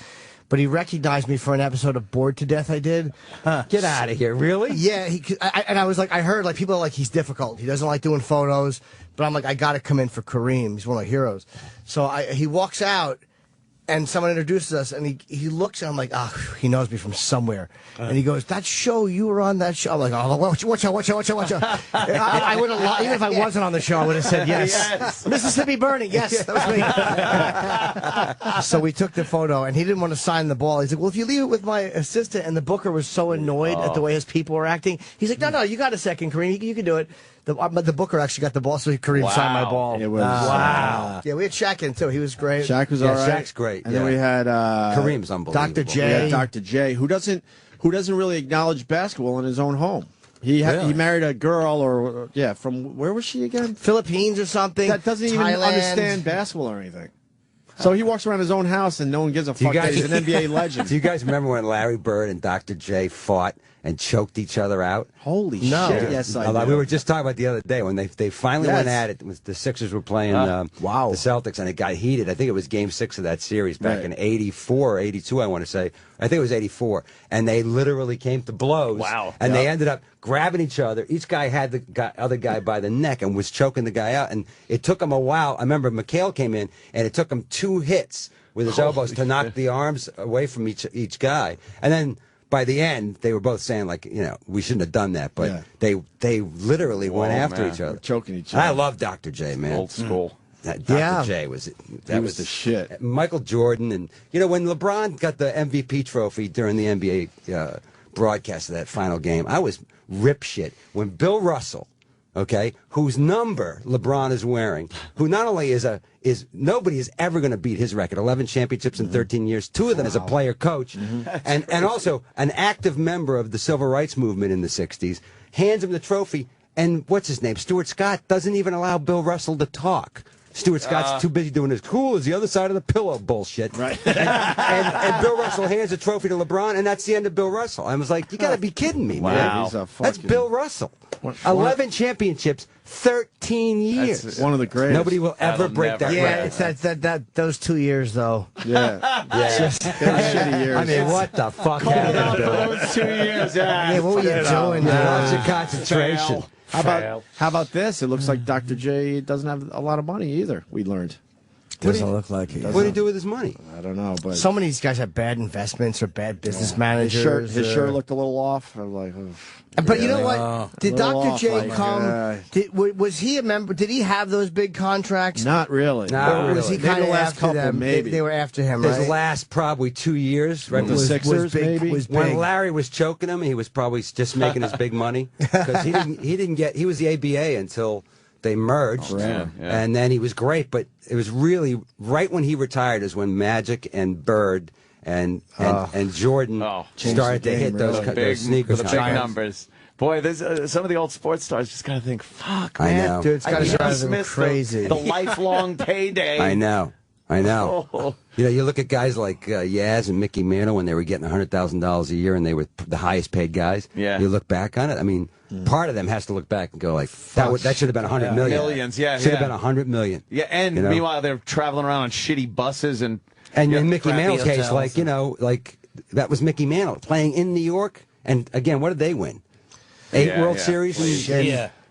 But he recognized me for an episode of Bored to Death I did. Get out of here, really? Yeah, I was like, I heard like people are like he's difficult. He doesn't like doing photos. But I'm like, I got to come in for Kareem. He's one of my heroes. So he walks out. And someone introduces us, and he looks, and I'm like, he knows me from somewhere. And he goes, that show, you were on that show. I'm like, watch out. I would have, even if I wasn't on the show, I would have said yes. Mississippi Burning, yes, that was me. So we took the photo, and he didn't want to sign the ball. He's like, well, if you leave it with my assistant, and the booker was so annoyed at the way his people were acting, he's like, no, you got a second, Kareem, you can do it. The booker actually got the ball, so Kareem signed my ball. It was wow. Yeah, we had Shaq in too. He was great. Shaq was all right. Shaq's great. And then we had Kareem's unbelievable. Dr. J. We had Dr. J, who doesn't really acknowledge basketball in his own home. He married a girl, from where was she again? Philippines or something. That doesn't even Thailand. understand basketball or anything. So he walks around his own house and no one gives a fuck that he's an NBA legend. Do you guys remember when Larry Bird and Dr. J fought and choked each other out? Holy shit! Yes, I do. We were just talking about the other day when they finally went at it. The Sixers were playing the Celtics, and it got heated. I think it was Game 6 of that series back in '84 or '82. I want to say. I think it was '84, and they literally came to blows. Wow! And they ended up grabbing each other. Each guy had the other guy by the neck and was choking the guy out. And it took them a while. I remember McHale came in, and it took him 2 hits with his elbows to knock the arms away from each guy, and then. By the end, they were both saying, like, we shouldn't have done that, but they literally went after each other. Choking each other. I love Dr. J, man. Old school. Dr. J was the shit. Michael Jordan, and when LeBron got the MVP trophy during the NBA broadcast of that final game, I was rip shit. When Bill Russell, okay, whose number LeBron is wearing, who not only is nobody is ever going to beat his record, 11 championships in 13 years, 2 of them as a player coach, and also an active member of the civil rights movement in the 60s, hands him the trophy, and what's his name, Stuart Scott, doesn't even allow Bill Russell to talk. Stuart Scott's too busy doing his cool as the other side of the pillow bullshit. Right. and Bill Russell hands a trophy to LeBron, and that's the end of Bill Russell. I was like, you got to be kidding me, man. Wow. That's Bill Russell. 11 championships, 13 years. That's one of the greatest. Nobody will ever break that record. Yeah, it's those 2 years, though. Yeah. Shitty years. I mean, what the fuck happened, Bill? Those 2 years, Yeah, what were you doing? Lots of concentration. How about this? It looks like Dr. J doesn't have a lot of money either, we learned. Doesn't look like it. What do you do with his money? I don't know, but so many of these guys have bad investments or bad business managers. His shirt looked a little off. I'm like, but you know what? Did Dr. J come? Was he a member? Did he have those big contracts? Not really. Or was he kind of after couple, them? Maybe They were after him, right? His last probably 2 years, right? The Sixers, maybe. When Larry was choking him, he was probably just making his big money because he didn't get. He was the ABA until they merged, and then he was great. But it was really right when he retired is when Magic and Bird and Jordan started to hit those sneakers. The big numbers. Boy, there's some of the old sports stars just gotta think, fuck, man. I know. Dude, it's gotta drive them crazy. The lifelong payday. I know. You know, you look at guys like Yaz and Mickey Mantle when they were getting $100,000 a year and they were the highest paid guys. Yeah. You look back on it. I mean, part of them has to look back and go like, that should have been $100 million. Millions, should have been $100 million. Yeah, and meanwhile they're traveling around on shitty buses and in Mickey Mantle's case, like that was Mickey Mantle playing in New York, and again, what did they win? 8 World Series.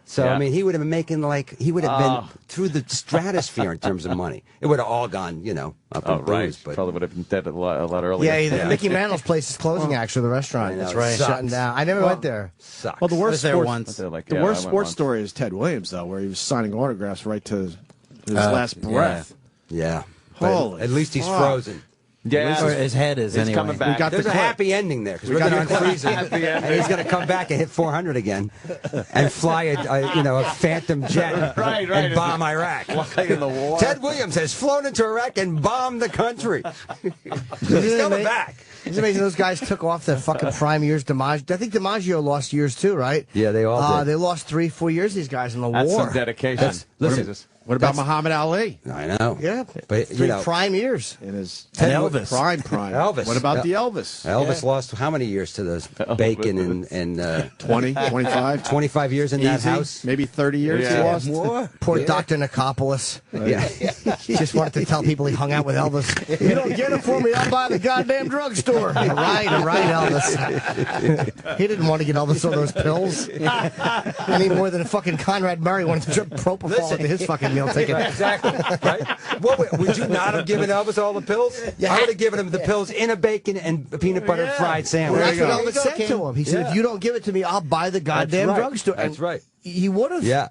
So I mean, he would have been making he would have been through the stratosphere in terms of money. It would have all gone, up in booze. But probably would have been dead a lot earlier. Yeah, Mickey Mantle's place is closing. Actually, the restaurant. That's right. Shutting down. I never went there. Sucks. Well, the worst sports story is Ted Williams, though, where he was signing autographs right to his last breath. Yeah. Holy at least he's frozen. Yeah, or his head is anyway. Coming back. There's a happy ending there because we're going to unfreeze him, and he's going to come back and hit 400 again, and fly a Phantom jet and bomb Iraq. In the war. Ted Williams has flown into Iraq and bombed the country. He's coming back. It's amazing those guys took off their fucking prime years. I think DiMaggio lost years too, right? Yeah, they all did. They lost 3-4 years. These guys in the That's war. some dedication. Listen. What about Muhammad Ali? I know. Yeah, but 3 prime years. In his Elvis. Prime. Elvis. What about the Elvis? Elvis lost how many years to those Bacon and 20, 25? 25 years in that house? Maybe 30 years he lost. More. Poor Dr. Nicopolis. He just wanted to tell people he hung out with Elvis. You don't get it for me, I'll buy the goddamn drugstore. Right, Elvis. He didn't want to get Elvis all those pills. Any more than fucking Conrad Murray wanted to drip propofol into his fucking meal ticket. Exactly. Right? Would you not have given Elvis all the pills? Yeah. I would have given him the pills in a bacon and peanut butter fried sandwich. Well, that's what Elvis said to him. He said, if you don't give it to me, I'll buy the goddamn drugstore. That's right. He would have. Yeah.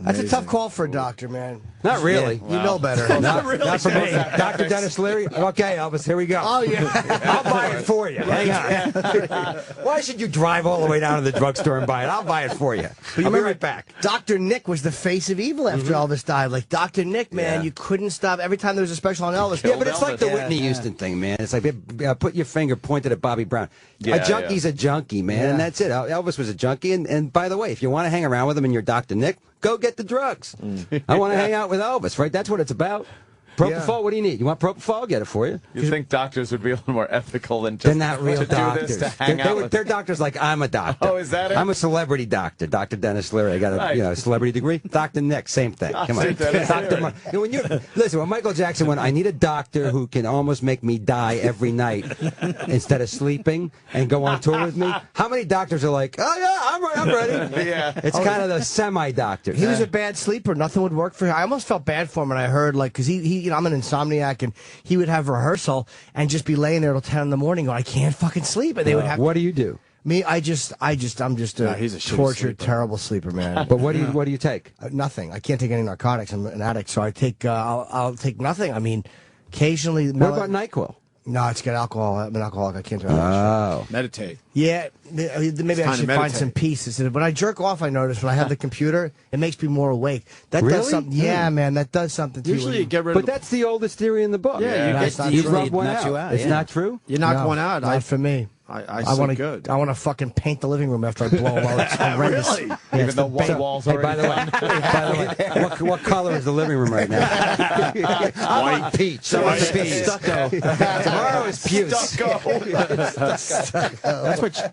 That's a tough call for a doctor, man. Not really. Yeah, you know better. Not for me. Dr. Dennis Leary? Okay, Elvis, here we go. Oh, yeah. I'll buy it for you. Hang on. Why should you drive all the way down to the drugstore and buy it? I'll buy it for you. I'll be right back. Dr. Nick was the face of evil after Elvis died. Like, Dr. Nick, man, you couldn't stop. Every time there was a special on Elvis. Yeah, but it's like the Whitney Houston thing, man. It's like put your finger pointed at Bobby Brown. A junkie's a junkie, man, and that's it. Elvis was a junkie, and by the way, if you want to hang around with him and you're Dr. Nick, go get the drugs. I want to hang out with Elvis, right? That's what it's about. Propofol, what do you need? You want propofol? I'll get it for you. You think doctors would be a little more ethical than just They're not real to doctors. do this, to hang out with... They're doctors like I'm a doctor. Oh, is that it? I'm a celebrity doctor. Dr. Dennis Leary. I got a celebrity degree. Dr. Nick, same thing. Come on. Listen, when Michael Jackson went, I need a doctor who can almost make me die every night instead of sleeping and go on tour with me. How many doctors are like, oh, yeah, I'm ready? Yeah. It's kind of the semi-doctor. He was a bad sleeper. Nothing would work for him. I almost felt bad for him when I heard, like, because I'm an insomniac, and he would have rehearsal and just be laying there till 10 in the morning going, I can't fucking sleep. And they would have. What do you do? Me, I'm just a he's a tortured, terrible sleeper, man. But what do you take? Nothing. I can't take any narcotics. I'm an addict, so I take. I'll take nothing. I mean, occasionally. What about NyQuil? No, it's got alcohol. I'm an alcoholic. I can't do it. Oh. Meditate. Yeah, maybe I should find meditate. some peace. When I jerk off, I notice when I have the computer, it makes me more awake. That Really? does something. Yeah, man, that does something to Usually you you. get rid But of that's the oldest theory in the book. Yeah, you That's get not You true. rub one Knocks out. you out, It's yeah. not true? you knock No, one out. Not for me. I want to good. I want to fucking paint the living room after I blow a load. It's horrendous. Really? Yeah, Even though one wall's Hey, already by the way, what color is the living room right now? I want peach. I want the peach. Stucco. Tomorrow is puce.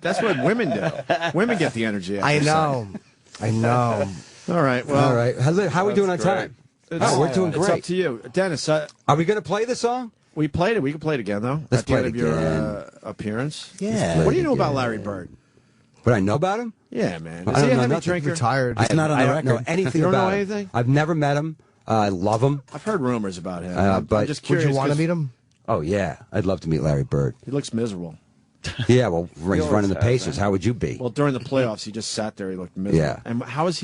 That's what women do. Women get the energy. I know. All right. Well, All right. How are we doing on time? Oh, we're doing It's up great. to you, Dennis. Are we going to play the song? We played it. We can play it again though. Let's at the play end it of your again. appearance. Yeah. What do you know about Larry Bird? What I know about him? Yeah, man. I Is he don't a know heavy nothing. drinker? Retired. It's not on the I don't record. know anything You don't know about him. anything? I've never met him. I love him. I've heard rumors about him. I'm but just Would curious. you want to 'cause meet him? Oh, yeah. I'd love to meet Larry Bird. He looks miserable. Yeah, well, he's always running the has, Pacers. man. How would you be? Well, during the playoffs, he just sat there. He looked miserable. Yeah. And how is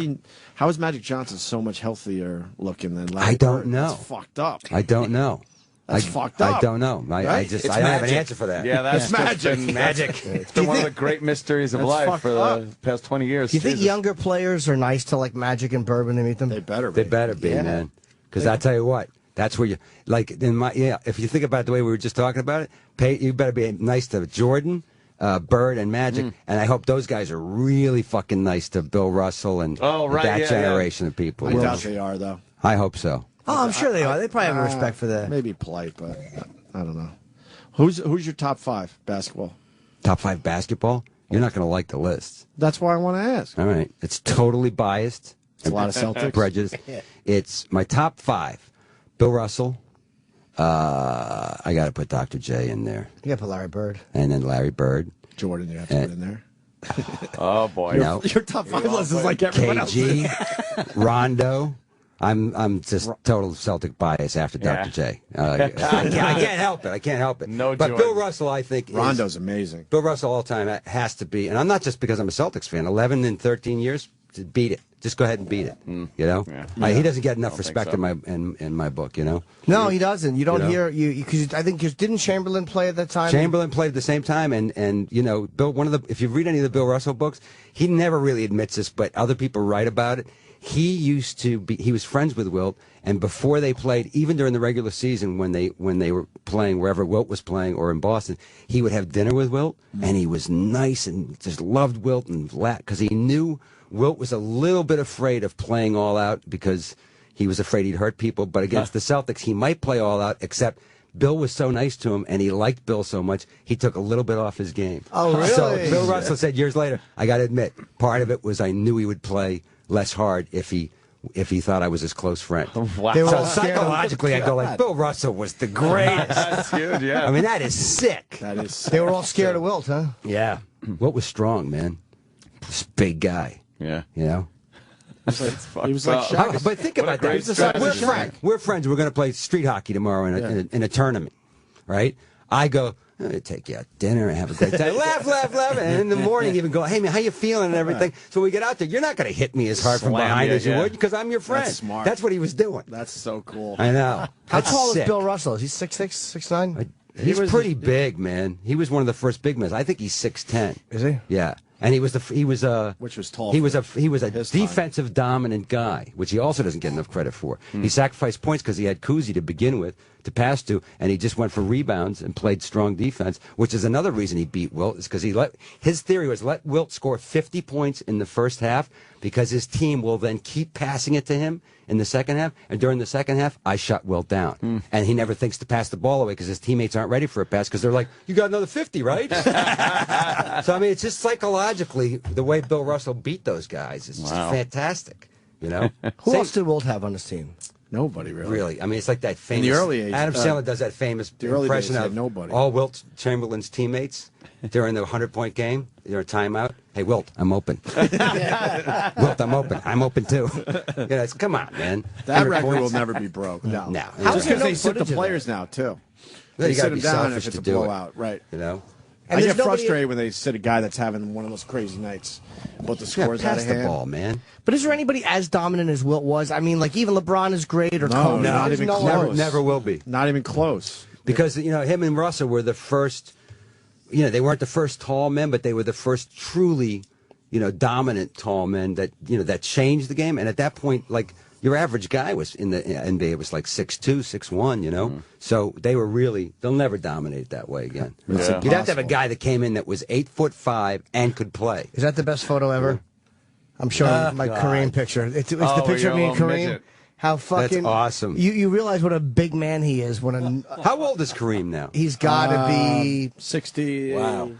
Magic Johnson so much healthier looking than Larry I don't Bird? know. That's fucked up. I don't know. That's fucked up. I don't know. I Right? just It's I don't have an magic. answer for that. Yeah, that's It's just magic. been Magic. It's been one of the great mysteries of That's life fucked for the up. past 20 years. Do you think Jesus. younger players are nice to like Magic and Bird when they meet them? They better be. They better be, Yeah. man. Because I tell you what, that's where you like in my if you think about it the way we were just talking about it, you better be nice to Jordan, Bird, and Magic, and I hope those guys are really fucking nice to Bill Russell and that yeah, generation of people. I doubt they are though. I hope so. Oh, I'm sure they are. They probably have a respect for that. Maybe polite, but I don't know. Who's your top 5 basketball? Top 5 basketball. You're not going to like the list. That's why I want to ask. All right, it's totally biased. It's a lot of Celtics. Prejudice. It's my top 5. Bill Russell. I got to put Dr. J in there, You got to put Larry Bird. and then Larry Bird. Jordan, you have to put in there. Oh, boy. No. Your top 5 list is like everyone else's. KG, Rondo. I'm just total Celtic bias after Dr. J. I can't help it. I can't help it. No but Jordan. Bill Russell, I think, Rondo's amazing. Bill Russell all time has to be, and I'm not just because I'm a Celtics fan. 11 and 13 years, to beat it. Just go ahead and beat it. You know, he doesn't get enough respect so. in my book. You know, No, he doesn't. You don't know? hear you because I think didn't Chamberlain play at that time? Chamberlain played at the same time, and you know, Bill. If you read any of the Bill Russell books, he never really admits this, but other people write about it. He was friends with Wilt, and before they played, even during the regular season, when they were playing wherever Wilt was playing or in Boston, he would have dinner with Wilt, and he was nice and just loved Wilt and because he knew Wilt was a little bit afraid of playing all out because he was afraid he'd hurt people. But against the Celtics, he might play all out, except Bill was so nice to him, and he liked Bill so much, he took a little bit off his game. Oh, really? So Bill Russell said years later, I got to admit, part of it was I knew he would play less hard if he thought I was his close friend. Wow. They were So all scared. psychologically, I go like, Bill Russell was the greatest. That's huge, yeah. I mean, that is sick. That is. They were all scared of Wilt, huh? Yeah. Wilt was strong, man. This big guy, yeah. you know? He was like Well, Shaq. But think What a about that. great strategy. We're friends. We're friends. We're going to play street hockey tomorrow in a tournament, right? I go, I'm going to take you out to dinner and have a great time. laugh. And in the morning, even go, hey, man, how you feeling and everything. So we get out there. You're not going to hit me as hard from Slam behind you, as you yeah. would because I'm your friend. That's smart. That's what he was doing. That's so cool. I know. How That's tall sick. is Bill Russell? Is he 6'6", 6'9"? He's was- pretty big, man. He was one of the first big men. I think he's 6'10". Is he? Yeah. And he was Which was tall He for was a his time. defensive dominant guy, which he also doesn't get enough credit for. He sacrificed points because he had Kuzi to begin with to pass to, and he just went for rebounds and played strong defense, which is another reason he beat Wilt. Is because his theory was let Wilt score 50 points in the first half because his team will then keep passing it to him in the second half, and during the second half, I shut Wilt down, and he never thinks to pass the ball away because his teammates aren't ready for a pass because they're like, "You got another 50, right?" So I mean, it's just psychologically the way Bill Russell beat those guys is just fantastic, you know. Who else did Wilt have on his team? Nobody really. Really, I mean, it's like that famous. the early age, Adam Sandler does that famous the early impression days, he of had nobody. all Wilt Chamberlain's teammates during the 100-point game. They're a timeout. Hey, Wilt, I'm open. Wilt, I'm open. I'm open too. You know, come on, man. That 100 record points. will never be broke. No. Just because no they sit the footage of players now too. Well, They you gotta sit them be down selfish if it's to a do it. blowout, right? You know. And I there's get nobody- frustrated when they sit a guy that's having one of those crazy nights, but the Yeah, scores out pass of the hand. ball, man. But is there anybody as dominant as Wilt was? I mean, like even LeBron is great or No, Kobe. not There's even no close. one. Never will be. Not even close. because him and Russell were the first. They weren't the first tall men, but they were the first truly, dominant tall men that that changed the game. And at that point, like your average guy was in the NBA was like 6'2", 6'1", So they were they'll never dominate that way again. You'd have to have a guy that came in that was 8'5" and could play. Is that the best photo ever? I'm showing my Kareem picture. It's the picture of me and Kareem. Midget. How fucking That's awesome. You realize what a big man he is How old is Kareem now? He's got to be 60. Wow.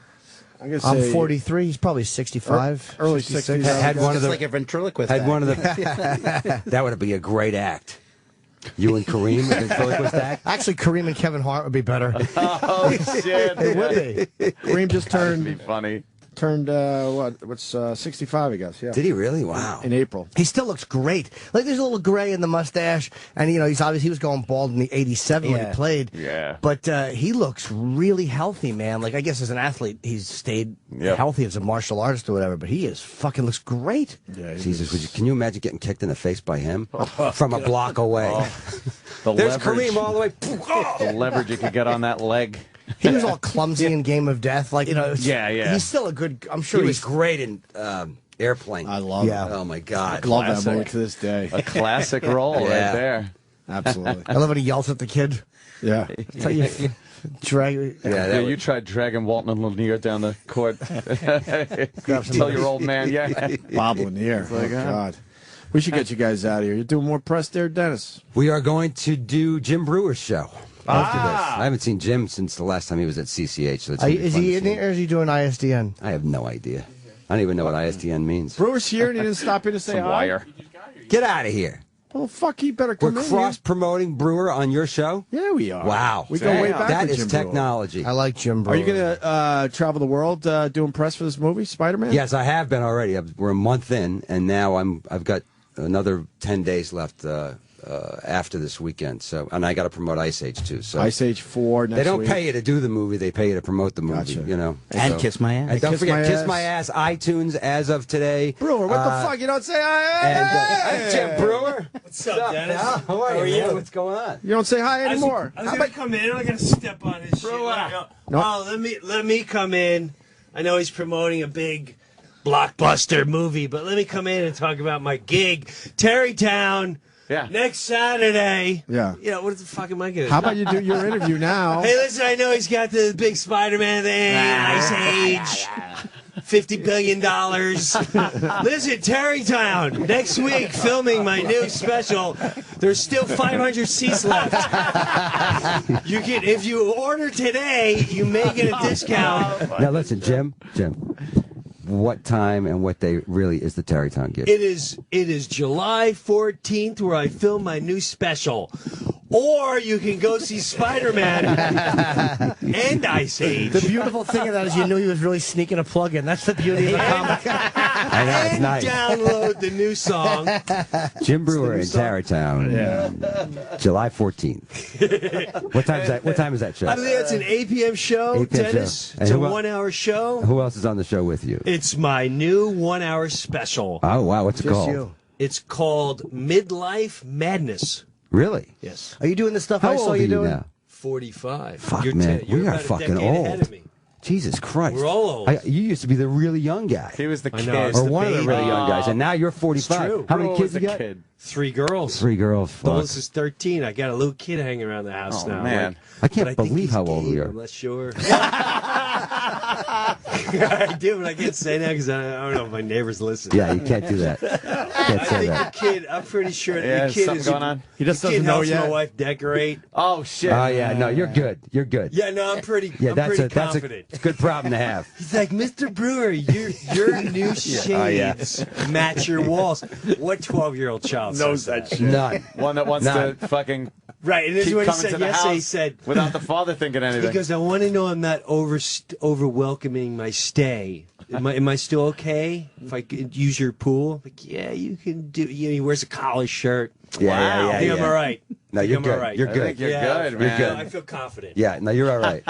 I'm 43. He's probably 65. Early 66. 60s. Had one of the like a ventriloquist. Had one of the. That would be a great act. You and Kareem, a ventriloquist act. Actually, Kareem and Kevin Hart would be better. Oh shit! It would be. Kareem just turned. That'd be funny. Turned what's 65? I guess. Yeah. Did he really? Wow. In April. He still looks great. Like there's a little gray in the mustache, and he's obviously he was going bald in the '87 when he played. Yeah. But he looks really healthy, man. Like I guess as an athlete, he's stayed healthy as a martial artist or whatever. But he is fucking looks great. Yeah. Jesus, can you imagine getting kicked in the face by him from a block away? There's leverage. Kareem all the way. The leverage you could get on that leg. He was all clumsy in Game of Death, like Yeah. He's still a good. I'm sure He was great in Airplane. I love it. Oh my God. I love that movie to this day. A classic role right there. Absolutely. I love when he yells at the kid. Yeah. It's how you drag. Yeah, you tried dragging Walton and Lanier down the court. Tell your old man, Bob Lanier. Oh, God. We should get you guys out of here. You're doing more press there, Dennis. We are going to do Jim Brewer's show. After this. I haven't seen Jim since the last time he was at CCH. So Is he in there or is he doing ISDN? I have no idea. I don't even know what ISDN means. Brewer's here and he didn't stop in to say hi. Wire. Get out of here. Well, fuck, he better We're come in. cross-promoting Brewer on your show? Yeah, we are. Wow. We go way back That with is Jim Brewer. technology. I like Jim Brewer. Are you going to travel the world doing press for this movie, Spider-Man? Yes, I have been already. We're a month in, and now I've got another 10 days left after this weekend. So, and I got to promote Ice Age too. So Ice Age 4 next they don't week. pay you to do the movie; they pay you to promote the movie. Gotcha. And so, Kiss My Ass. And don't Kiss forget, My Kiss Ass. My Ass. iTunes as of today. Brewer, what the fuck? You don't say hi. And Jim Brewer. What's up, Dennis? How are you? What's going on? You don't say hi anymore. I was gonna come in. I gotta step on his shit. No. Oh, let me come in. I know he's promoting a big blockbuster movie, but let me come in and talk about my gig, Terrytown. Yeah. Next Saturday. Yeah. What the fuck am I gonna do? How about you do your interview now? Hey, listen, I know he's got the big Spider-Man thing, Ice Age, $50 billion. Listen, Terrytown, next week, filming my new special. There's still 500 seats left. If you order today, you may get a discount. Now listen, Jim. What time and what day really is the Terrytown gig? It is July 14th where I film my new special. Or you can go see Spider-Man and Ice Age. The beautiful thing of that is you knew he was really sneaking a plug in. That's the beauty of the comic. I know, it's And nice. download the new song. Jim Brewer in Terrytown. Yeah. July 14th. What time is that show? I believe it's an 8 p.m. show, 8 p.m. Dennis. show. It's a And 1 hour show. Who else is on the show with you? It's my new 1 hour special. Oh, wow. What's it Just called? you. It's called Midlife Madness. Really? Yes. Are you doing the stuff How I saw old are you you doing? now? 45. Fuck, You're man. you're We are about a fucking decade old. ahead of me. Jesus Christ. We're all old. You used to be the really young guy. He was the I kid. know, I was Or the one of the baby. really young guys. And now you're 45. true. How many Brewer kids was you a got? kid. 3 girls. 3 girls. The Fuck. oldest is 13. I got a little kid hanging around the house Oh, now. man. I can't but think believe he's how old gay, we but are. I'm not sure. I do, but I can't say that because I don't know if my neighbors listen. Yeah, you can't do that. Can't I say think that. the kid, I'm pretty sure Yeah, the kid something is going on? He just the kid doesn't know helps yet. my wife decorate. Oh, shit. Oh, yeah. No, you're good. You're good. Yeah, no, I'm pretty. Yeah, I'm that's pretty a confident. good problem to have. He's like, Mr. Brewer, your new shades match your walls. What 12-year-old child Knows says that shit. None. One that wants None. to fucking Right, and this is keep what he coming to said the yesterday. He house said, without the father thinking anything. because I want to know I'm not over welcoming my stay. Am I still okay if I could use your pool? Like, yeah, you can do. He wears a collar shirt. Yeah, I think I'm all right. No, you're I'm good. all right. You're I good. think you're good, man. You're good. I feel confident. Yeah, no, you're all right.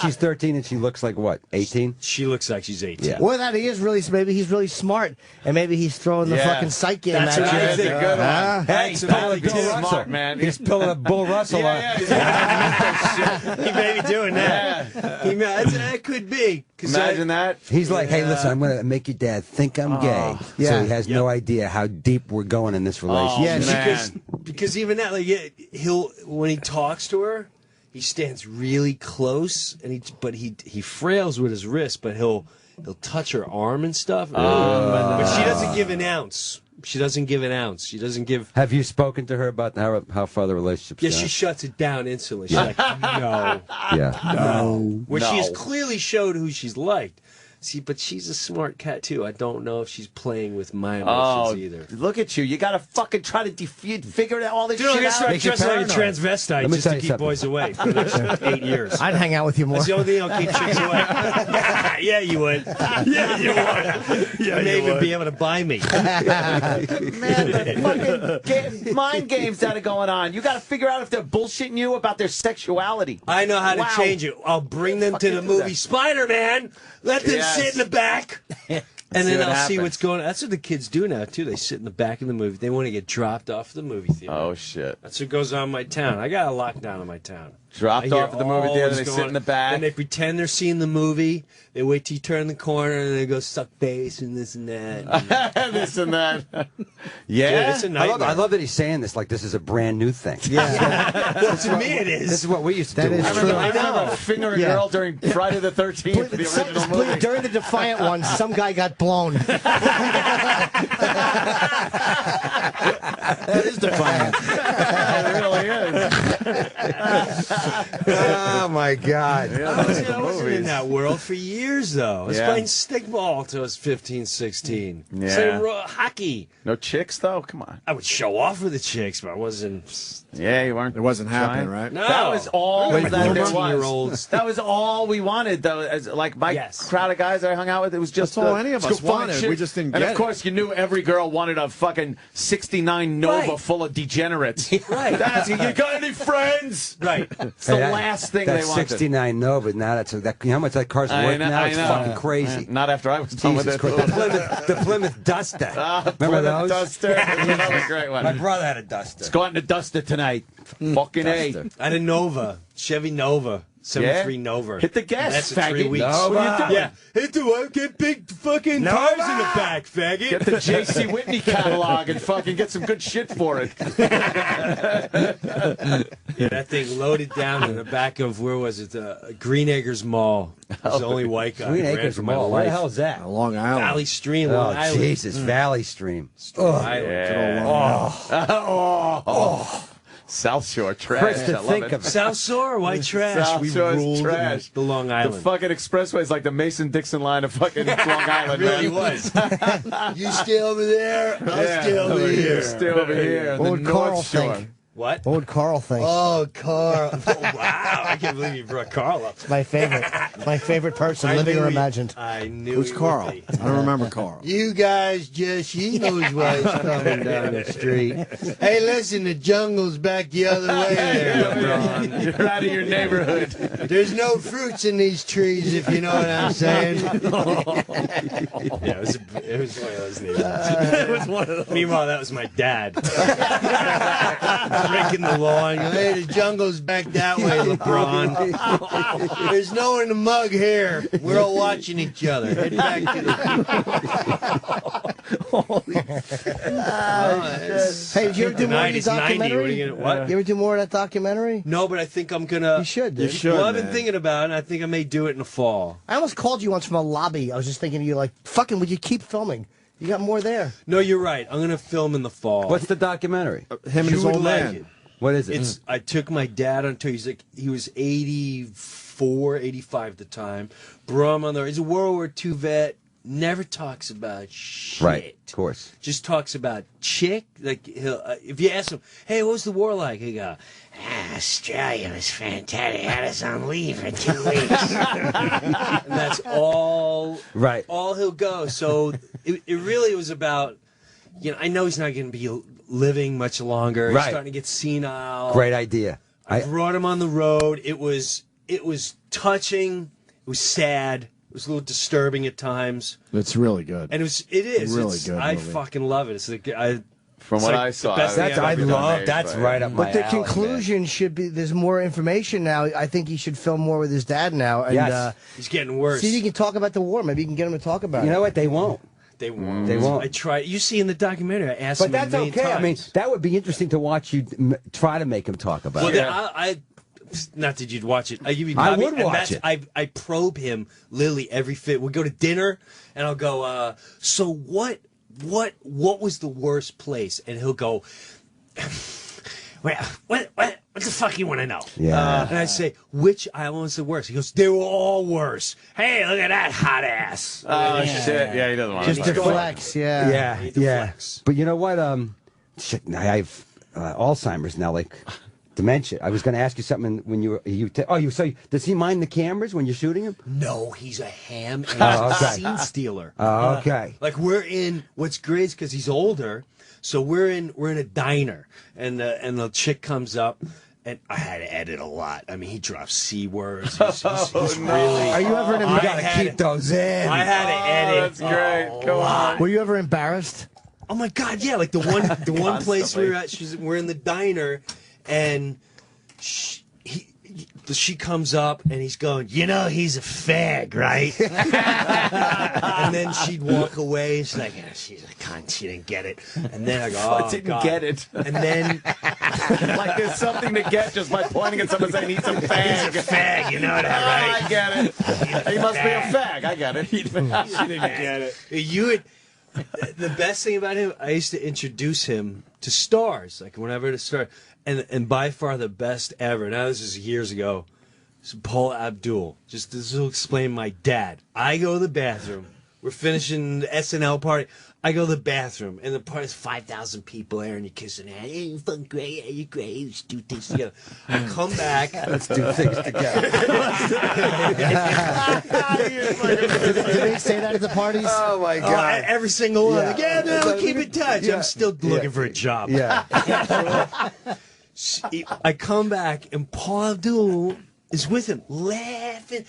She's 13 and she looks like what? 18? She looks like she's 18. Yeah. Or that he is really, maybe he's really smart, and maybe he's throwing the Yeah. fucking psych game That's at what you. I That's a think. good one. Hey, That's he's what I pulling a think Bill too. Russell. Smart, man. He's pulling a Bull Russell. Yeah, yeah. He may be doing that. That could be. Imagine that. He's like, hey, listen, I'm going to make your dad think I'm gay. Yeah. So he has no idea how deep we're going in this relationship. Yeah, man. Because even that, like, he'll when he talks to her, he stands really close, and he frails with his wrist, but he'll touch her arm and stuff. But she doesn't give an ounce. She doesn't give an ounce. She doesn't give. Have you spoken to her about how far the relationship's Yeah, gone? she shuts it down instantly. She's like, no, Yeah. no. Where she has No. clearly showed who she's liked. See, but she's a smart cat too. I don't know if she's playing with my emotions either. Look at you. You got to fucking try to figure all this Dude, I'm shit gonna out. start Makes you dressing like a paranoid. transvestite Let me just tell to you keep something. boys away for the next 8 years. I'd hang out with you more. That's the only thing that'll keep chicks away. Yeah, you would. Yeah, you would. You may even be able to buy me. Man, the fucking mind games that are going on. You got to figure out if they're bullshitting you about their sexuality. I know how Wow. to change it. I'll bring them to Fucking the do movie that. Spider-Man. Let them Yes. sit in the back. And See then what I'll see happens. what's going on. That's what the kids do now, too. They sit in the back of the movie. They want to get dropped off the movie theater. Oh, shit. That's what goes on in my town. I got a lockdown in my town. Dropped I hear off at the movie all theater, what's they going sit in the on. back. Then they pretend they're seeing the movie. They wait till you turn the corner, and they go suck face and this and that. This and that. Dude, Yeah? it's a I nightmare. love that he's saying this like this is a brand new thing. Well, to me it is. This is what we used to That do. is I remember, true. I remember fingering a Yeah. girl during Friday the 13th, the original movie. During the Defiant one, some guy got blown. That is defiant. It really is. Oh, my God. I wasn't in that world for years, though. I was Yeah. playing stickball until I was 15, 16. Yeah. Playing hockey. No chicks, though? Come on. I would show off with the chicks, but I wasn't. Yeah, you weren't. It wasn't happening, right? No. That was all Like that there 14-year-olds. was. That was all we wanted, though. As like my Yes. crowd of guys I hung out with, it was just That's all any of us fun wanted. shit. We just didn't And get of it. course, you knew every girl wanted a fucking '69 Nova Right. full of degenerates. Right. That's, you got any friends? Right. It's the last thing that they wanted. 69 no, but now that's you know how much that car's worth now? It's fucking crazy. Not after I was done with Jesus it. Christ. The Plymouth Duster. Remember Plymouth those? Duster. That was a great one. My brother had a Duster. Let's go out in the Duster tonight. Fucking A. Duster. I had a Nova, Chevy Nova, 73 Nova. Hit the gas, That's faggot. 3 weeks. Nova. What are you doing? Yeah, hit the what? Get big fucking tires in the back, faggot. Get the J.C. Whitney catalog and fucking get some good shit for it. Yeah, that thing loaded down in the back of, where was it? Green Acres Mall. I was the only white guy. Green who ran Acres for my Mall. Where the life. hell is that? Long Island. Valley Stream, Oh, Long Island. Jesus. Valley Stream. South Shore trash. Chris, to I love think it. of South Shore, white trash. South We Shore's ruled trash. the Long The Island. fucking expressway is like the Mason-Dixon line of fucking Long Island, really man. was. You stay over there, I'll stay over here. Stay over here. What The would Carl North Shore. think? What? What would Carl think? Oh, Carl. Wow, I can't believe you brought Carl up. My favorite. My favorite person, I living knew or he- imagined. I knew Who's he would Carl? be. I don't remember Carl. You guys just, he knows why he's coming down the street. Hey, listen, the jungle's back the other way there, LeBron. You're out of your neighborhood. There's no fruits in these trees, if you know what I'm saying. Yeah, it was one of those neighborhoods. It was one of those. Meanwhile, that was my dad. Breaking the lawn. Hey, the jungle's back that way, LeBron. There's no one in the mug here. We're all watching each other. Head back to the... Hey, did you ever do more of the Tonight he's 90. What are documentary? you gonna, what? You ever do more of that documentary? No, but I think I'm gonna. You should, dude. You should, Well, I've been man. thinking about it, and I think I may do it in the fall. I almost called you once from a lobby. I was just thinking of you like, fucking, would you keep filming? You got more there. No, you're right. I'm gonna film in the fall. What's the documentary? Him and his You would old like man. it. What is it? It's. I took my dad on tour. He was 84, 85 at the time. Brought him on there. He's a World War II vet. Never talks about shit. Right, of course. Just talks about chick. Like he'll, if you ask him, "Hey, what was the war like?" He go, "Australia was fantastic. Had us on leave for 2 weeks." And that's all. Right. All he'll go. So it really was about. I know he's not going to be living much longer. He's Right. starting to get senile. Great idea. I brought him on the road. It was touching. It was sad. It was a little disturbing at times. It's really good. And it is really It's- good. I movie. fucking love it. From what I saw, that's I love. That's right up my But the alley, conclusion should be there's more information now. I think he should film more with his dad now. And, Yes. He's getting worse. see if you can talk about the war. Maybe you can get him to talk about it. You know what? They won't. They won't. They won't. I tried. You see in the documentary, I asked But him that's a million okay. times. I mean, that would be interesting to watch you try to make him talk about Well, it. then I not that you'd watch it. I would watch it. I probe him literally every fit. We go to dinner, and I'll go. So what was the worst place? And he'll go. What the fuck you want to know? Yeah. And I say, which island was the worst? He goes, they were all worse. Hey, look at that hot ass. Oh shit! Yeah, he doesn't want Just to. deflects, yeah. Yeah, He yeah. deflects. But you know what? Shit, I have Alzheimer's now, like dementia. I was going to ask you something when does he mind the cameras when you're shooting him? No, he's a ham and Oh, he's a okay. scene stealer. Oh, okay. Like what's great is because he's older, so we're in a diner, and the chick comes up, and I had to edit a lot. I mean, he drops C words. He's really. Are you ever You gotta keep those in. I had to edit. That's great. Go on. Were you ever embarrassed? Oh my God! Yeah, like the one place we were at. We're in the diner, and she comes up and he's going, he's a fag, right? And then she'd walk away. She's like, she's a cunt. She didn't get it. And then I go, oh, Didn't God. get it. And then Like there's something to get just by pointing at someone saying he's a fag. he's a fag. You know that, Oh, right? I get it. He must be a fag. I get it. She didn't get it. The best thing about him, I used to introduce him to stars, like whenever to start, and by far the best ever. Now this is years ago. It's Paul Abdul. Just this will explain my dad. I go to the bathroom. We're finishing the SNL party. I go to the bathroom, and the party's 5,000 people there, and you're kissing hands. Hey, you fun great. Hey, you great. Let's do things together. I come back. Let's do things together. Did they say that at the parties? Oh my God! Every single one. Yeah. Like, yeah, man, we'll keep in touch. Yeah. I'm still looking for a job. Yeah. I come back, and Paul Abdul is with him, laughing.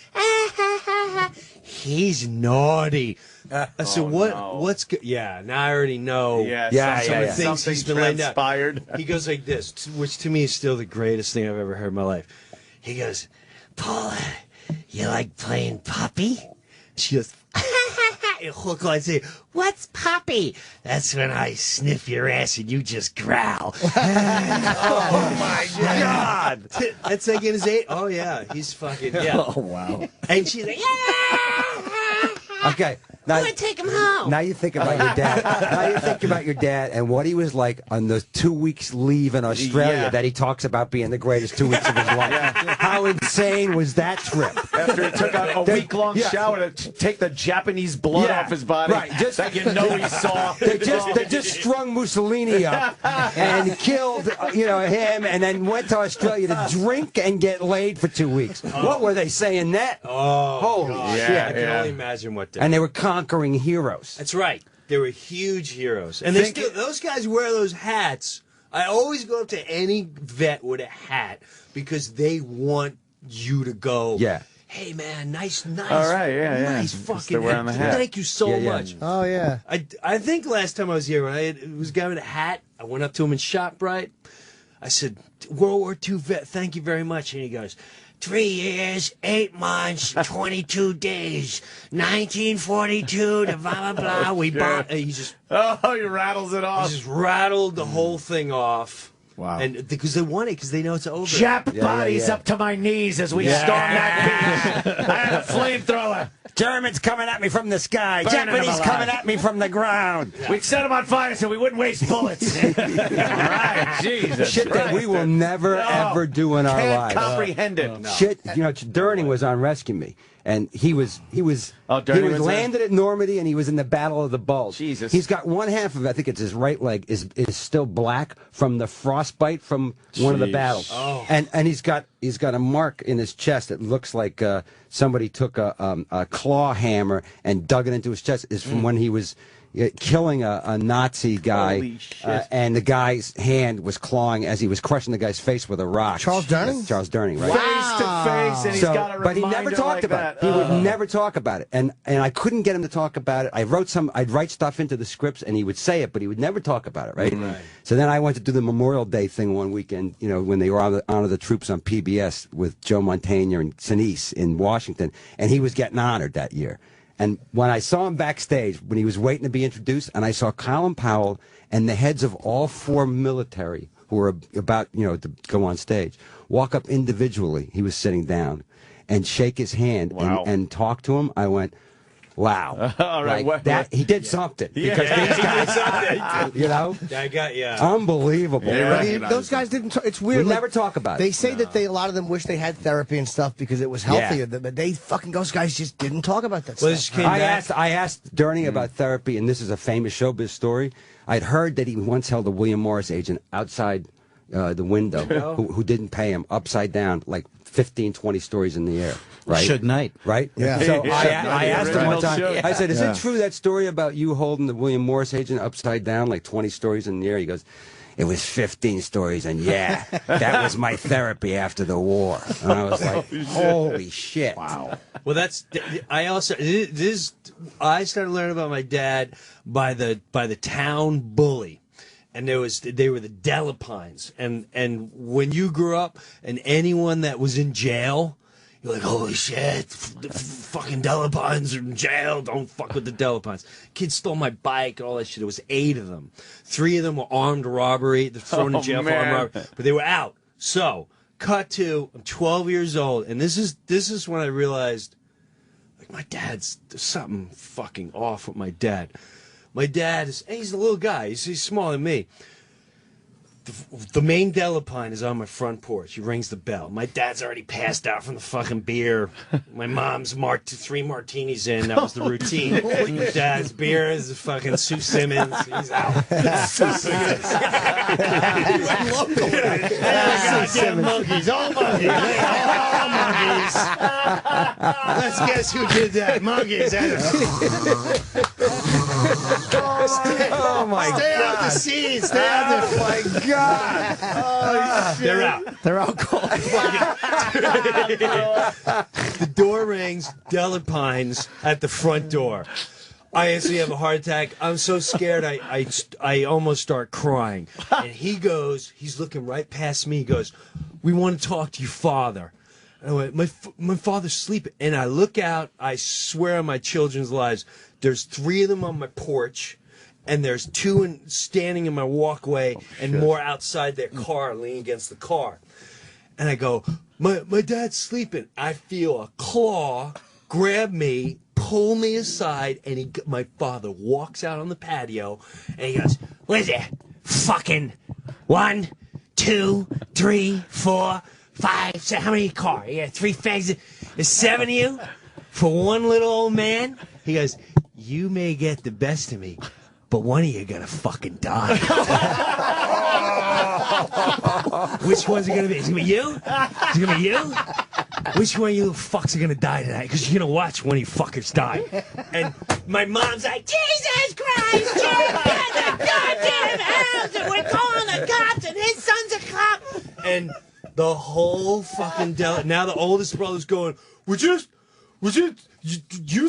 He's naughty. I said, what's good? Yeah, now I already know. Yeah, some of the things Something he's been laying down. transpired. He goes like this, which to me is still the greatest thing I've ever heard in my life. He goes, Paula, you like playing puppy? She goes, and hook line say, what's puppy? That's when I sniff your ass and you just growl. Oh my God. That's like in his eight. Oh yeah, he's fucking, yeah. Oh, wow. And she's like, yeah. Okay. I'm going to take him home. Now you think about your dad. Now you think about your dad and what he was like on those 2 weeks leave in Australia that he talks about being the greatest 2 weeks of his life. How insane was that trip? After he took a week-long shower to take the Japanese blood off his body. Right, just that you know he saw. They just strung Mussolini up and killed him, and then went to Australia to drink and get laid for 2 weeks. What were they saying then? Oh, holy God. shit! I can only imagine what they And they were conquering heroes. That's right. They were huge heroes. And those guys wear those hats. I always go up to any vet with a hat because they want you to go, hey, man, nice. All right, nice Just fucking they're wearing the hat. Thank you so much. Oh, yeah. I think last time I was here, when I was guy with a hat, I went up to him in ShopRite. I said, World War II vet, thank you very much. And he goes, 3 years, 8 months, 22 days, 1942 to blah, blah, blah. We bought. He just rattles it off. He just rattled the whole thing off. Wow. And because they want it, because they know it's over. Jap bodies up to my knees as we storm that beach. I had a flamethrower. Germans coming at me from the sky. Burning them Japanese alive. coming at me from the ground. We'd set them on fire so we wouldn't waste bullets. All right, Jesus. Shit that we will never ever do in our Can't lives. comprehend it. Shit, Durning was on Rescue Me, and he was Durning was landed at Normandy, and he was in the Battle of the Bulge. Jesus. He's got one half of, I think it's his right leg, is still black from the frostbite from one of the battles. Oh. And he's got a mark in his chest that looks like somebody took a claw hammer and dug it into his chest. Is from when he was killing a Nazi guy, and the guy's hand was clawing as he was crushing the guy's face with a rock. Charles Durning? Charles Durning, right? Face to face, and he's got a reminder. But he never talked about it. He would never talk about it, and I couldn't get him to talk about it. I'd write stuff into the scripts, and he would say it, but he would never talk about it, right? So then I went to do the Memorial Day thing one weekend, when they were honor the troops on PBS with Joe Montana and Sinise in Washington, and he was getting honored that year. And when I saw him backstage, when he was waiting to be introduced, and I saw Colin Powell and the heads of all 4 military who were about, to go on stage, walk up individually, he was sitting down, and shake his hand and talk to him, I went, wow. All right, he did something. Because these guys, I got unbelievable. Those guys didn't. It's weird. We never talk about it. They say that a lot of them wish they had therapy and stuff because it was healthier. But those guys just didn't talk about that stuff. I asked Durning about therapy, and this is a famous showbiz story. I'd heard that he once held a William Morris agent outside the window who didn't pay him, upside down, like 15, 20 stories in the air. Right? Suge Knight. Right? Yeah. So I asked him one time, I said, is it true that story about you holding the William Morris agent upside down, like 20 stories in the air? He goes, it was 15 stories, and that was my therapy after the war. And I was like, holy shit. Wow. Well, I started learning about my dad by the town bully. And they were the Delapines. And when you grew up and anyone that was in jail, you're like, holy shit, the fucking Delapines are in jail. Don't fuck with the Delapines. Kids stole my bike and all that shit. There was 8 of them. 3 of them were armed robbery. They're thrown in jail for armed robbery. But they were out. So, cut to, I'm 12 years old. And this is when I realized, like, there's something fucking off with my dad. My dad he's a little guy. He's smaller than me. The main Delapine is on my front porch. He rings the bell. My dad's already passed out from the fucking beer. My mom's 3 martinis in. That was the routine. My dad's beer is fucking Sue Simmons. He's out. Sue Simmons. Goddamn monkeys. All monkeys. All monkeys. Let's guess who did that. Monkeys. Oh my God. Stay out the scene. Stay out the... Oh my God. They're out. They're out cold. The door rings. Delapines at the front door. I instantly have a heart attack. I'm so scared. I almost start crying. And he's looking right past me. He goes, we want to talk to your father. And I went, my father's sleeping. And I look out. I swear on my children's lives, there's 3 of them on my porch. And there's 2 standing in my walkway and more outside their car, leaning against the car. And I go, my dad's sleeping. I feel a claw grab me, pull me aside, and my father walks out on the patio, and he goes, what is it? Fucking 1, 2, 3, 4, 5, 6, how many cars? Yeah, 3 fags. There's 7 of you for one little old man? He goes, you may get the best of me, but one of you gonna fucking die. Which one's it gonna be? Is it gonna be you? Is it gonna be you? Which one of you fucks are gonna die tonight? Because you're gonna watch one of you fuckers die. And my mom's like, Jesus Christ, Jim, get the goddamn house, and we're calling the cops, and his son's a cop. And the whole fucking now the oldest brother's going, you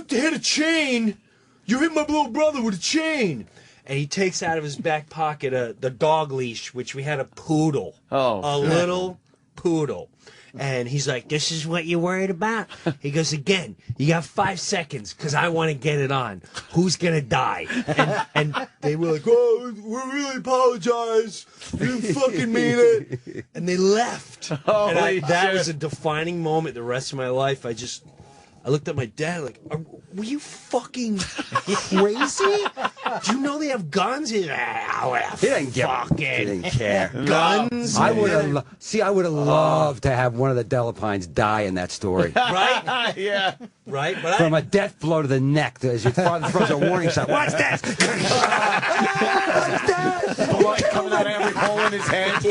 hit a chain. You hit my little brother with a chain. And he takes out of his back pocket the dog leash, which we had a poodle. A little poodle. And he's like, this is what you're worried about? He goes, again, you got 5 seconds, because I want to get it on. Who's going to die? And they were like, oh, we really apologize. We didn't fucking mean it. And they left. And that was a defining moment the rest of my life. I looked at my dad like, were you fucking crazy? Do you know they have guns? He didn't care. Guns? I would have loved to have one of the Delapines die in that story. Right? Yeah. Right? From a death blow to the neck as your father throws a warning shot. What's this? Blood coming out of every hole in his head.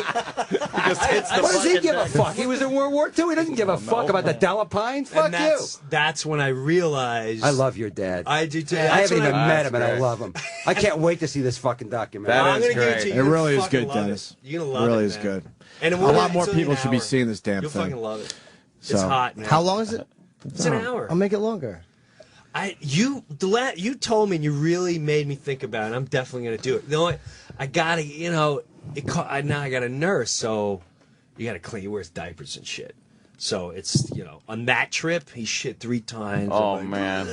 just hits the What does he fucking give a deck. fuck? He was in World War II. He doesn't give a fuck about the Delapines. Fuck And you. that's when I realized. I love your dad. I do too. I That's haven't when even met him, and I great. love him. I can't wait to see this fucking documentary. That I'm is gonna give it great. to you. It You're gonna really is fucking good, love Dennis. It. You're gonna It love really it, is man. good. And A lot more people should be seeing this damn You'll thing. fucking love it. It's So- hot, man. How long is it? It's an hour. I'll make it longer. You told me and you really made me think about it. I'm definitely gonna do it. I gotta, now I got a nurse, so you gotta clean. He wears diapers and shit. So it's, on that trip, he shit 3 times. Oh, I'm like, man.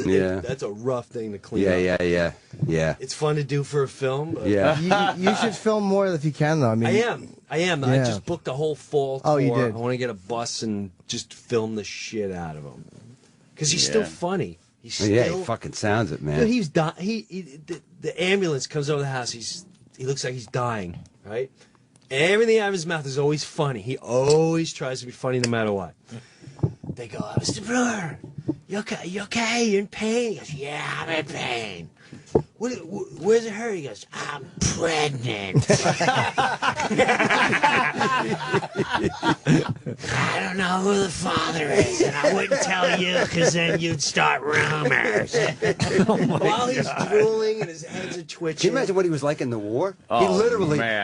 Yeah. That's a rough thing to clean up. Yeah. It's fun to do for a film. But Yeah. You should film more if you can, though. I mean, I am. I Yeah. just booked a whole fall tour. Oh, you did? I want to get a bus and just film the shit out of him. Because he's still funny. He's still... Yeah, he fucking sounds it, man. Dude, he's the ambulance comes over the house. He looks like he's dying, right? Everything out of his mouth is always funny. He always tries to be funny no matter what. They go, Mr. Breuer, you okay? You okay? You in pain? He goes, yeah, I'm in pain. Where's it hurt? He goes, I'm pregnant. I don't know who the father is, and I wouldn't tell you because then you'd start rumors. While he's drooling and his heads are twitching. Can you imagine what he was like in the war? Oh,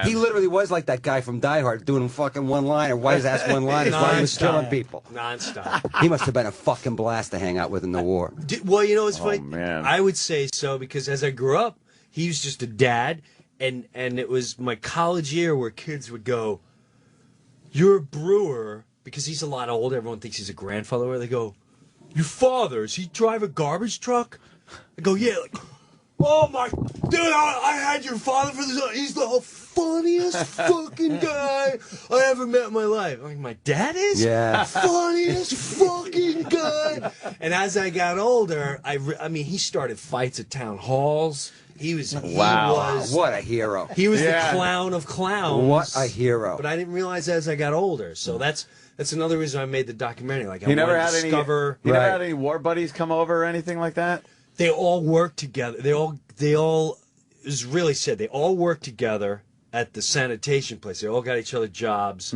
he literally was like that guy from Die Hard doing fucking one line or wise ass one line while he was killing people. Non-stop. He must have been a fucking blast to hang out with in the war. Well, it's funny. man. I would say so because as I grew up, he was just a dad, and it was my college year where kids would go, "You're a Breuer," because he's a lot older. Everyone thinks he's a grandfather. Where they go, "Your father, does he drive a garbage truck?" I go, "Yeah." Like, oh my, dude, I had your father for this. He's the funniest fucking guy I ever met in my life. I'm like, my dad is? Yeah. Funniest fucking guy. And as I got older, I mean, he started fights at town halls. He was What a hero. He was the clown of clowns. What a hero. But I didn't realize that as I got older. So that's another reason I made the documentary. Like, I He never wanted had to discover. any. He never had any war buddies come over or anything like that. They all worked together. They all. It was really sad. They all worked together at the sanitation place. They all got each other jobs,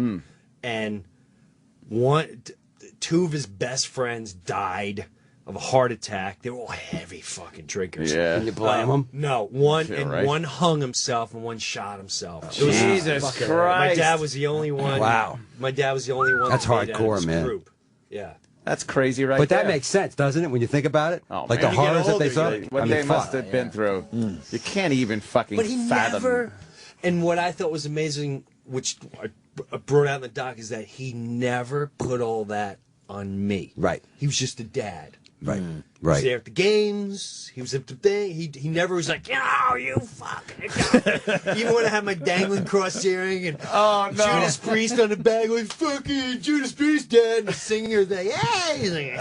and two of his best friends died of a heart attack. They were all heavy fucking drinkers. Yeah. Can you blame him? No, one right. one hung himself and one shot himself. Jesus My Christ. dad was the only one. Wow. My dad was the only one. That's that made it out of hardcore, his man. Group. Yeah. That's crazy, right? But that there. makes sense, doesn't it, when you think about it? Oh, like man. the You get horrors that they older, saw? you What I mean, they must fuck. have been through. You can't even fucking But he fathom. never. And what I thought was amazing, which I brought out in the doc, is that he never put all that on me. Right. He was just a dad. Right. He was Right. there at the games. He was at the thing. He never was like, "Yo, you fucking." Even when I had my dangling cross earring and Judas Priest on the bag, like fucking Judas Priest, dad, and the singer, like, "Hey," he's like,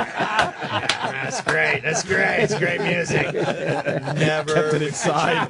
"That's great. That's great. It's great music." Never Kept it inside.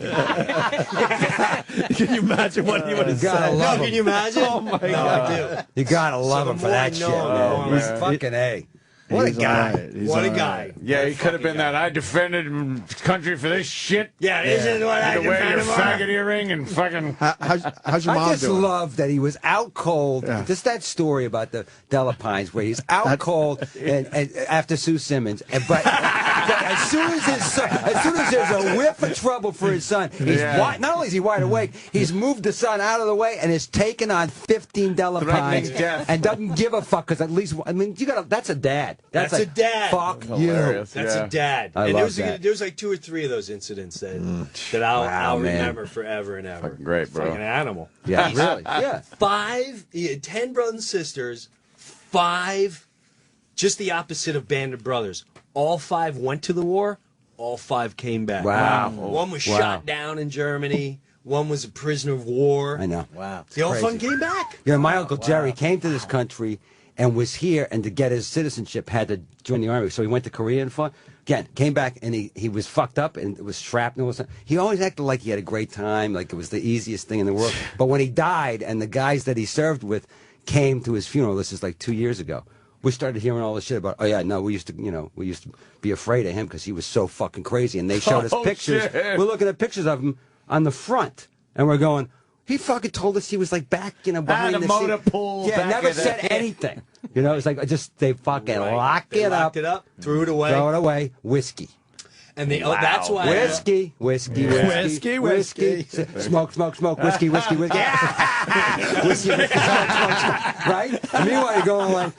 Can you imagine what he would have You gotta said? love No, him. can you imagine? Oh my No, God. I do. You gotta love the him for more I that know shit, him, man. the more He's I- fucking A. What a He's guy. all right. He's What a all guy. right. Yeah, he could have been that. I defended country for this shit. Yeah, this is what I To wear your defended for. faggot earring and fucking. How's your I mom just doing? love that he was out cold. Yeah. Just that story about the Delapines where he's out cold and after Sue Simmons. But as soon as there's a whiff of trouble for his son, he's not only is he wide awake, he's moved the son out of the way and is taking on 15 Delapines Threatening death. and doesn't give a fuck because at least that's a dad. That's like, a dad. Fuck Hilarious. you. That's Yeah. a dad. I and love there was like 2 or 3 of those incidents that I'll man. remember forever and ever. Fucking great, bro. Fucking animal. Yeah, really. Yeah. 5, he had 10 brothers and sisters, 5, just the opposite of Band of Brothers. All 5 went to the war, all 5 came back. Wow. One was Wow. shot down in Germany, one was a prisoner of war. I know. Wow. They all fucking came back. You know, my Uncle Jerry came to this country and was here, and to get his citizenship had to join the army. So he went to Korea and fought. Again, came back, and he was fucked up, and it was shrapnel. He always acted like he had a great time, like it was the easiest thing in the world. But when he died, and the guys that he served with came to his funeral, this is like 2 years ago, we started hearing all this shit about, oh yeah, no, we used to be afraid of him because he was so fucking crazy. And they showed us pictures. Shit. We're looking at pictures of him on the front, and we're going, He fucking told us he was like back, behind the the motor scene. pool. Yeah, back never in the- said anything. It's like they fucking Right. They locked it up, threw it away. throw it away, whiskey. And they, that's why. Whiskey. Whiskey. Smoke, whiskey, whiskey. Whiskey, smoke. Right? And meanwhile, you're going like,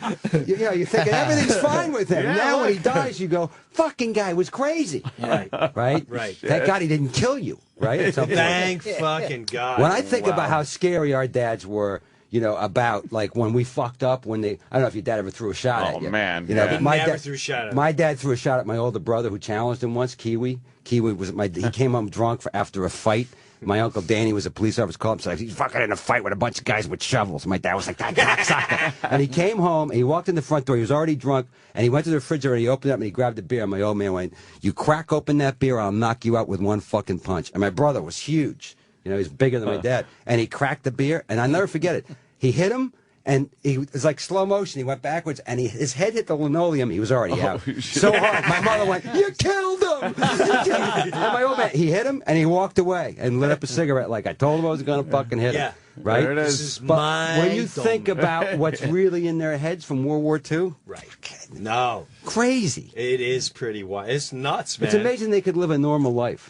you're thinking everything's fine with him. Now when he dies, you go, fucking guy was crazy. Right. Right? Thank God he didn't kill you. Right? At some point. Thank fucking God. When I think about how scary our dads were, about like when we fucked up, I don't know if your dad ever threw a shot at you. Oh, man. But He never threw a shot at me. My dad threw a shot at my older brother who challenged him once, Kiwi. Kiwi was he came home drunk after a fight. My uncle Danny was a police officer, called him, said he's fucking in a fight with a bunch of guys with shovels. My dad was like, that cocksucker. And he came home, and he walked in the front door, he was already drunk, and he went to the refrigerator, he opened it up, and he grabbed a beer, and my old man went, you crack open that beer, I'll knock you out with one fucking punch. And my brother was huge. He's bigger than my dad. And he cracked the beer, and I'll never forget it. He hit him, and it was like slow motion. He went backwards, and his head hit the linoleum. He was already out. So hard. My mother went, you killed him! And my old man, he hit him, and he walked away and lit up a cigarette like I told him I was going to fucking hit him. Right? There it is. This is But when you think about what's really in their heads from World War II, Right. No. crazy. It is pretty wild. It's nuts, man. It's amazing they could live a normal life,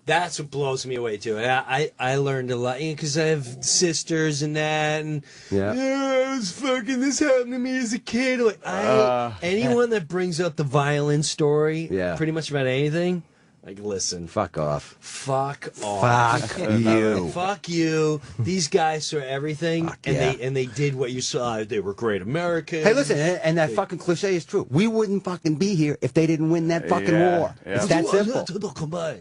That's what blows me away too. I learned a lot because I have sisters and that, and I was fucking this happened to me as a kid. Like anyone that brings up the violin story, pretty much about anything, like listen, Fuck off. fuck off, Fuck you. fuck you. These guys saw everything, and they did what you saw. They were great Americans. Hey, listen, and that fucking cliche is true. We wouldn't fucking be here if they didn't win that fucking war. Yeah. It's that simple.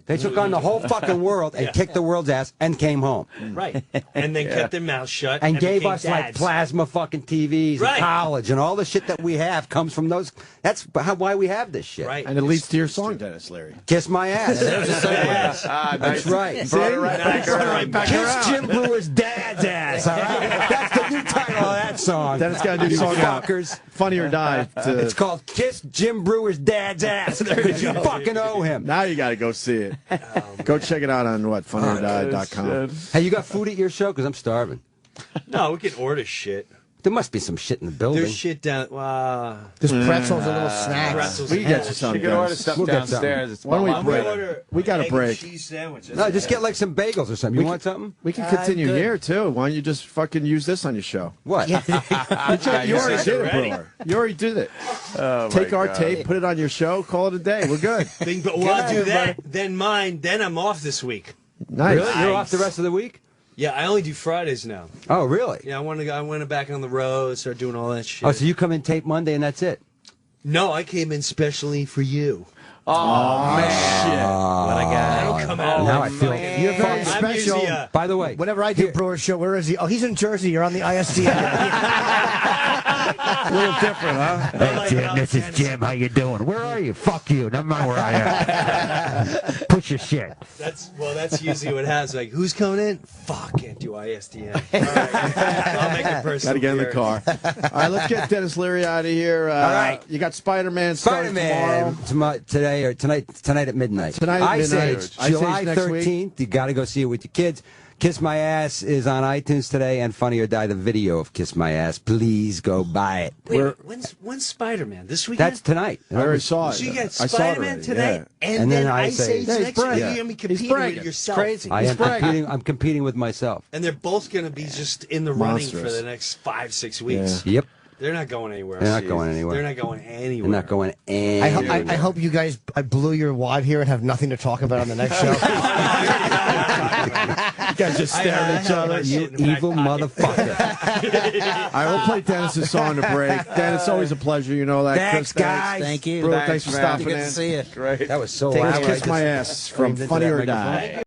They took on the whole fucking world and kicked the world's ass and came home. Right, and then kept their mouths shut And gave became us like dads. plasma fucking TVs Right. and college and all the shit that we have comes from those. That's why we have this shit. Right, And it leads to your song, Dennis Leary. Kiss my ass. Yes. That's right. Brought it right back around. Kiss Jim Breuer's dad's ass. All right? That's the new title of that song. Dennis got a new song out. Fuckers. Funny or Die. It's called Kiss Jim Brewer's Dad's Ass. Because you fucking owe him. Now you got to go see it. Go check it out on funnyordie.com. Hey, you got food at your show? Because I'm starving. No, we can order shit. There must be some shit in the building. There's shit down. There's pretzels and little snacks. Pretzels We and can get you bullshit. something. You can order Dennis. stuff We'll get downstairs. It's Why don't we bomb. break? Order We got a egg break. and cheese sandwiches. No, just get like some bagels or something. You want something? We can continue good. here, too. Why don't you just fucking use this on your show? What? You already did it, already. Brewer. You already did it. Oh, Take my our God. tape, put it on your show, call it a day. We're good. Well, I'll do that. Then mine. Then I'm off this week. Nice. Really? You're off the rest of the week? Yeah, I only do Fridays now. Oh, really? Yeah, I want to back on the road, start doing all that shit. Oh, so you come in tape Monday and that's it? No, I came in specially for you. Oh, man. What I got? I don't come out. Now I feel. You're very I'm special. usually, By the way, Whenever I do Brewer show, where is he? Oh, he's in Jersey. You're on the ISDN. A little different, huh? Hey, Jim, This is Jim. How you doing? Where are you? Fuck you. Never mind where I am. Push your shit. That's usually what happens. Like, who's coming in? Fuck, can't do ISDN. All right, I'll make it personal. Got to get in the car. All right, let's get Dennis Leary out of here. All right. You got Spider-Man starting Spider-Man today or tonight at midnight. Tonight at Ice midnight. Age, Ice July Age next week. 13th. You got to go see it with your kids. Kiss My Ass is on iTunes today, and Funny or Die, the video of Kiss My Ass. Please go buy it. Wait, when's Spider-Man? This weekend? That's tonight. I already saw it. So you got I saw it Spider-Man already, tonight, yeah. and then Ice Ice Age. Age Yeah, he's next week. bragging. You're gonna be He's competing bragging. with yourself. It's crazy. I He's am bragging. competing. I'm competing with myself. And they're both going to be just in the running for Monstrous. the next 5-6 weeks. Yep. They're not going anywhere. They're not going anywhere. They're not going anywhere. They're not going anywhere. I hope you guys blew your wad here and have nothing to talk about on the next show. You guys just staring at each other. You evil motherfucker. All right, we'll play Dennis's song to break. Dennis, always a pleasure. You know that. Thanks, Chris, guys. Thank you. Brewer, thanks for man. stopping Good in. to see you. Great. That was so Here's loud. Kiss My Ass from Into Funny that or microphone. Die.